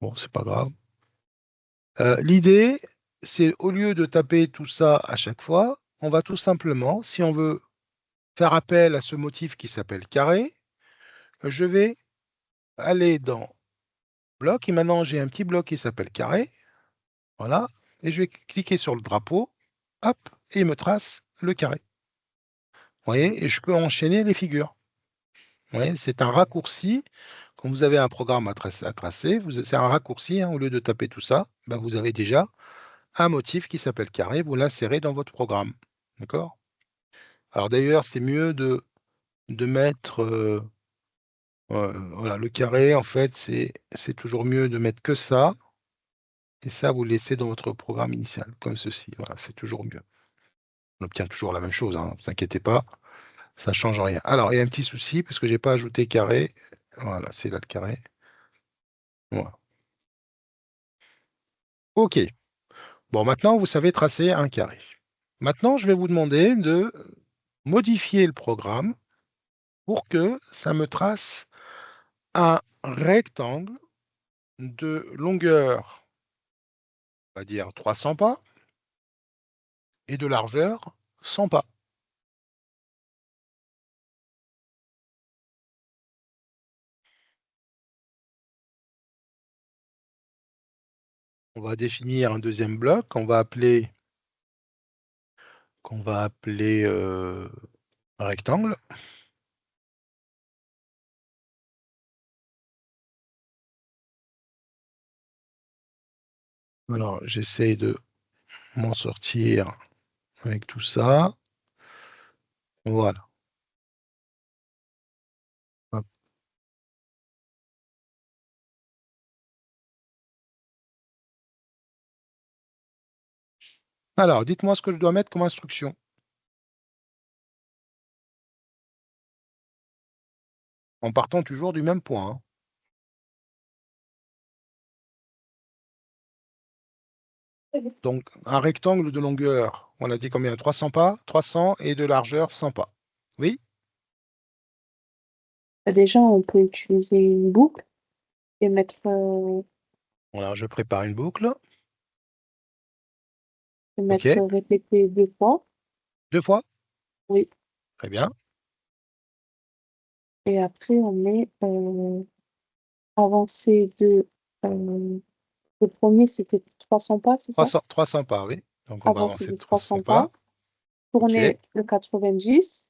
Bon, c'est pas grave. L'idée, c'est au lieu de taper tout ça à chaque fois, on va tout simplement, si on veut faire appel à ce motif qui s'appelle carré, je vais aller dans bloc et maintenant j'ai un petit bloc qui s'appelle carré. Voilà, et je vais cliquer sur le drapeau, hop, et il me trace le carré. Vous voyez, et je peux enchaîner les figures. Vous voyez, c'est un raccourci. Quand vous avez un programme à tracer, c'est un raccourci, hein, au lieu de taper tout ça, ben vous avez déjà un motif qui s'appelle carré, vous l'insérez dans votre programme. D'accord? Alors d'ailleurs, c'est mieux de mettre voilà, le carré, en fait, c'est toujours mieux de mettre que ça. Et ça, vous le laissez dans votre programme initial, comme ceci. Voilà, c'est toujours mieux. On obtient toujours la même chose, hein, ne vous inquiétez pas, ça ne change rien. Alors, il y a un petit souci, parce que je n'ai pas ajouté carré. Voilà, c'est là le carré. Voilà. OK. Bon, maintenant, vous savez tracer un carré. Maintenant, je vais vous demander de modifier le programme pour que ça me trace un rectangle de longueur, on va dire 300 pas, et de largeur 100 pas. On va définir un deuxième bloc qu'on va appeler rectangle. Alors, j'essaie de m'en sortir avec tout ça. Voilà. Hop. Alors, dites-moi ce que je dois mettre comme instruction. En partant toujours du même point, hein. Donc, un rectangle de longueur, on a dit combien? 300 pas? 300 et de largeur 100 pas. Oui? Déjà, on peut utiliser une boucle et mettre Alors, je prépare une boucle. OK. répéter 2 fois. 2 fois? Oui. Très bien. Et après, on met avancée de. Le premier, c'était 300 pas, c'est ça? 300 pas, oui. Donc, on va Avancée avancer de de 300 300 pas. pas. OK. Tourner le 90.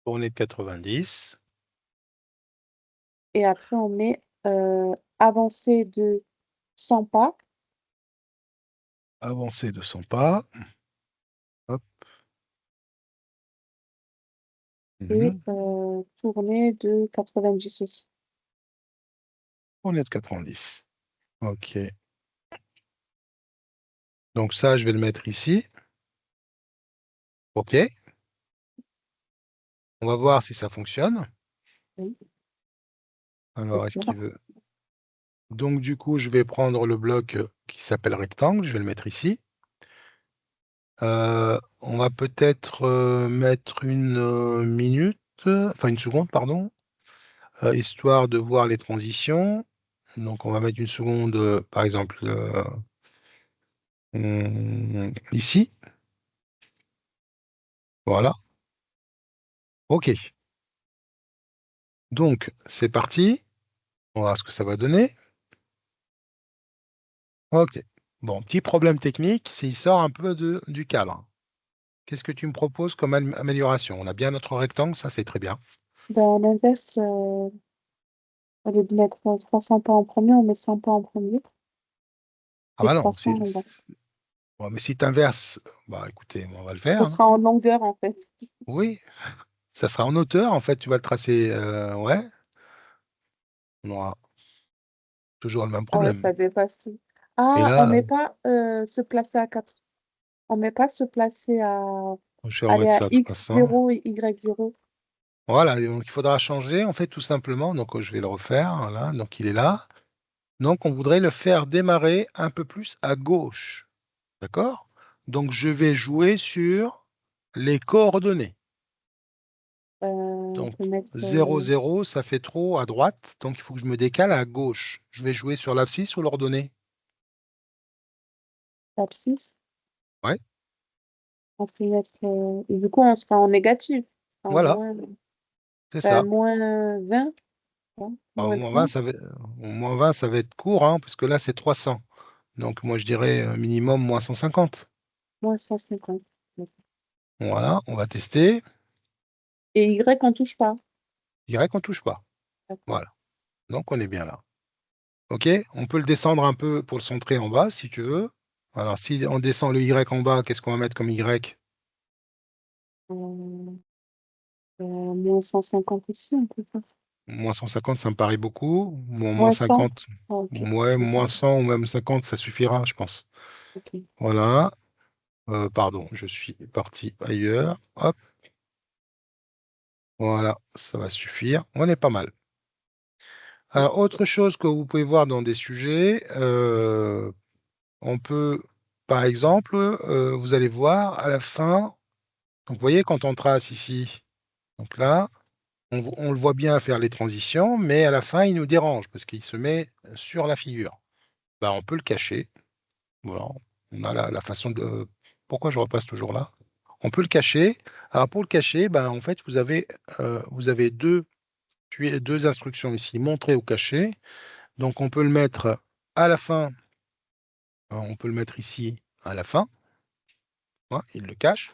Tournée de 90. Et après, on met avancée de 100 pas. Avancer de 100 pas. Hop. Et Mhm. tourner de 90 aussi. Tournée de 90. OK. Donc, ça, je vais le mettre ici. OK. On va voir si ça fonctionne. Oui, Alors, est-ce j'espère. qu'il veut... Donc, du coup, je vais prendre le bloc qui s'appelle rectangle. Je vais le mettre ici. On va peut-être mettre une minute, enfin une seconde, pardon, histoire de voir les transitions. Donc, on va mettre une seconde, par exemple, ici. Voilà. OK. Donc, c'est parti. On va voir ce que ça va donner. OK. Bon, petit problème technique, c'est il sort un peu du cadre. Qu'est-ce que tu me proposes comme amélioration? On a bien notre rectangle, ça c'est très bien. Ben, à l'inverse, au lieu de mettre 300 pas en premier, on met 100 pas en premier. Ah Et bah non, 300, on va. bon, mais si tu inverses, bah écoutez, on va le faire, On hein. sera en longueur, en fait. Oui, ça sera en hauteur, en fait, tu vas le tracer, ouais. On aura toujours le même Ah ouais, problème. ça dépasse. Et Ah, on là, met pas se placer à 4. On met pas se placer à je vais aller remettre à ça à 300. X0 et Y0. Voilà, et donc il faudra changer, en fait, tout simplement. Donc, je vais le refaire, voilà, donc il est là. Donc, on voudrait le faire démarrer un peu plus à gauche, d'accord? Donc, je vais jouer sur les coordonnées. On Donc, peut mettre 0, 0, ça fait trop à droite, donc il faut que je me décale à gauche. Je vais jouer sur l'abscisse ou l'ordonnée? l'abscisse. Ouais, On peut mettre. Et du coup, on sera en négatif. En voilà, moins, c'est ça. moins 20. Hein, Au moins moins 20, 30. ça va, au moins 20, ça va être court, hein, parce que là, c'est 300. Donc, moi, je dirais minimum moins 150. Moins 150. Voilà, on va tester. Et Y, on touche pas. Y, on touche pas. D'accord. Voilà, donc on est bien là. OK, on peut le descendre un peu pour le centrer en bas, si tu veux. Alors, si on descend le Y en bas, qu'est-ce qu'on va mettre comme Y? Euh, moins 150 ici, on peut pas. Moins 150, ça me paraît beaucoup. Bon, moins Moins 100. 50, Ah, ok. ouais, Moins moins 100. 100 ou même 50, ça suffira, je pense. Ok. Voilà. Pardon, je suis parti ailleurs. Hop, voilà, ça va suffire. On est pas mal. Alors, autre chose que vous pouvez voir dans des sujets, on peut, par exemple, vous allez voir à la fin, donc vous voyez quand on trace ici, donc là, on le voit bien faire les transitions, mais à la fin, il nous dérange parce qu'il se met sur la figure. Bah, on peut le cacher. Voilà, on a la façon de... Pourquoi je repasse toujours là? On peut le cacher. Alors pour le cacher, ben, en fait, vous avez deux instructions ici, montrer ou cacher. Donc on peut le mettre à la fin On peut le mettre ici à la fin. Hein, il le cache.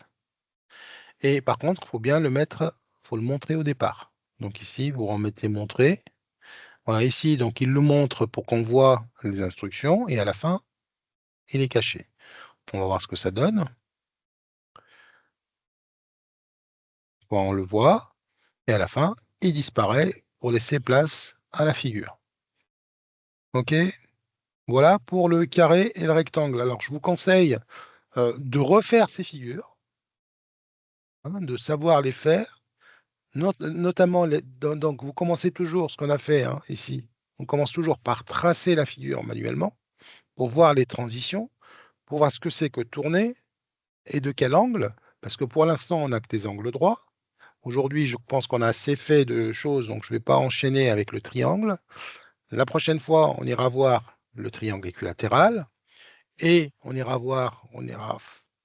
Et par contre, il faut bien le mettre, faut le montrer au départ. Donc ici, vous remettez montrer. Voilà, ici, donc il le montre pour qu'on voit les instructions et à la fin, il est caché. On va voir ce que ça donne. On le voit et à la fin, il disparaît pour laisser place à la figure. OK? Voilà pour le carré et le rectangle. Alors, je vous conseille de refaire ces figures, hein, de savoir les faire, notamment, donc vous commencez toujours ce qu'on a fait hein, ici. On commence toujours par tracer la figure manuellement pour voir les transitions, pour voir ce que c'est que tourner et de quel angle, parce que pour l'instant, on n'a que des angles droits. Aujourd'hui, je pense qu'on a assez fait de choses, donc je ne vais pas enchaîner avec le triangle. La prochaine fois, on ira voir le triangle équilatéral et on ira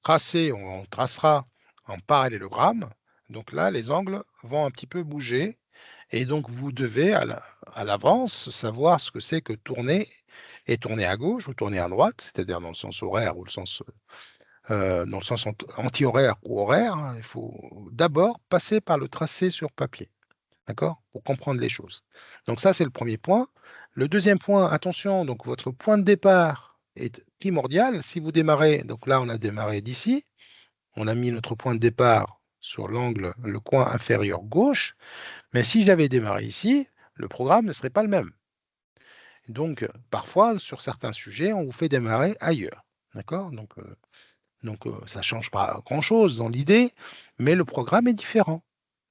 tracer, on tracera en parallélogramme. Donc là, les angles vont un petit peu bouger et donc vous devez à l'avance savoir ce que c'est que tourner et tourner à gauche ou tourner à droite, c'est-à-dire dans le sens horaire ou dans le sens anti-horaire ou horaire. Hein. Il faut d'abord passer par le tracé sur papier, d'accord, pour comprendre les choses. Donc ça, c'est le premier point. Le deuxième point, attention, donc votre point de départ est primordial. Si vous démarrez, donc là, on a démarré d'ici, on a mis notre point de départ sur l'angle, le coin inférieur gauche, mais si j'avais démarré ici, le programme ne serait pas le même. Donc, parfois, sur certains sujets, on vous fait démarrer ailleurs, d'accord. Donc, ça ne change pas grand-chose dans l'idée, mais le programme est différent.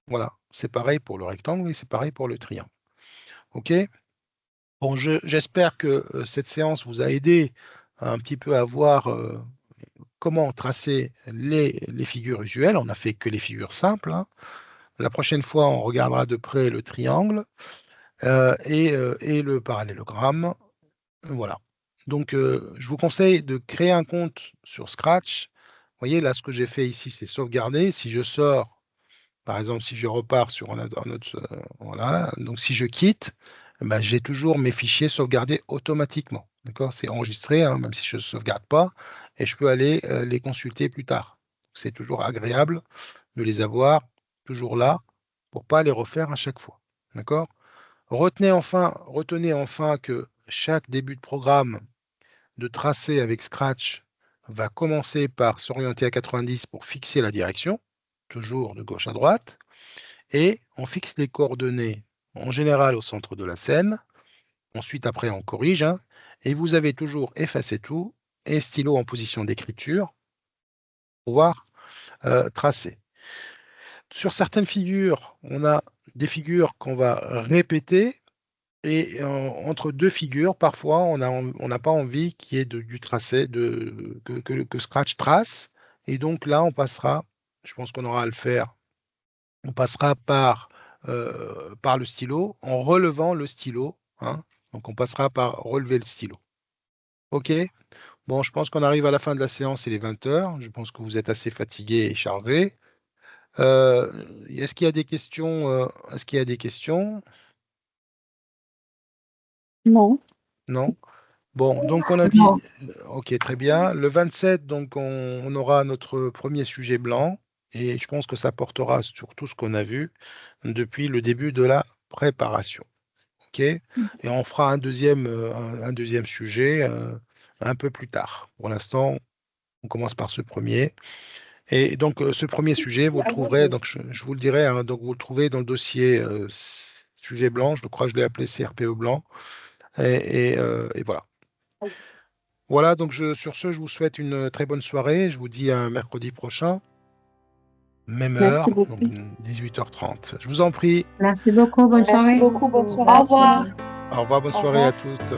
Voilà, c'est pareil pour le rectangle et c'est pareil pour le triangle. OK? Bon, j'espère que cette séance vous a aidé un petit peu à voir comment tracer les figures usuelles. On n'a fait que les figures simples. Hein. La prochaine fois, on regardera de près le triangle et le parallélogramme. Voilà. Donc, je vous conseille de créer un compte sur Scratch. Vous voyez, là, ce que j'ai fait ici, c'est sauvegarder. Si je sors, par exemple, si je repars sur un autre, voilà, donc si je quitte, bah, j'ai toujours mes fichiers sauvegardés automatiquement. D'accord? C'est enregistré, hein, même si je ne sauvegarde pas, et je peux aller les consulter plus tard. C'est toujours agréable de les avoir toujours là pour ne pas les refaire à chaque fois. D'accord? Retenez enfin que chaque début de programme de tracé avec Scratch va commencer par s'orienter à 90 pour fixer la direction, toujours de gauche à droite, et on fixe les coordonnées en général au centre de la scène. Ensuite, après, on corrige, hein, et vous avez toujours effacé tout et stylo en position d'écriture pour pouvoir tracer. Sur certaines figures, on a des figures qu'on va répéter. Et entre deux figures, parfois, on n'a pas envie qu'il y ait du tracé, que Scratch trace. Et donc là, on passera, je pense qu'on aura à le faire, on passera par le stylo en relevant le stylo. Hein. Donc on passera par relever le stylo. OK? Bon, je pense qu'on arrive à la fin de la séance, il est 20 h. Je pense que vous êtes assez fatigué et chargé. Est-ce qu'il y a des questions? Est-ce qu'il y a des questions? Non. Non? Bon, donc on a dit, ok, très bien. Le 27, donc on aura notre premier sujet blanc et je pense que ça portera sur tout ce qu'on a vu depuis le début de la préparation. Ok? Et on fera un deuxième sujet un peu plus tard. Pour l'instant, on commence par ce premier. Et donc ce premier sujet, vous le trouverez, donc je vous le dirai, hein, donc vous le trouvez dans le dossier sujet blanc, je crois que je l'ai appelé CRPE blanc. Et voilà. Voilà, donc sur ce, je vous souhaite une très bonne soirée. Je vous dis à mercredi prochain, même heure, Merci beaucoup. donc 18h30. Je vous en prie. Merci beaucoup. Bonne soirée. Merci beaucoup. Bonne soirée. Au revoir. Au revoir, bonne soirée à toutes.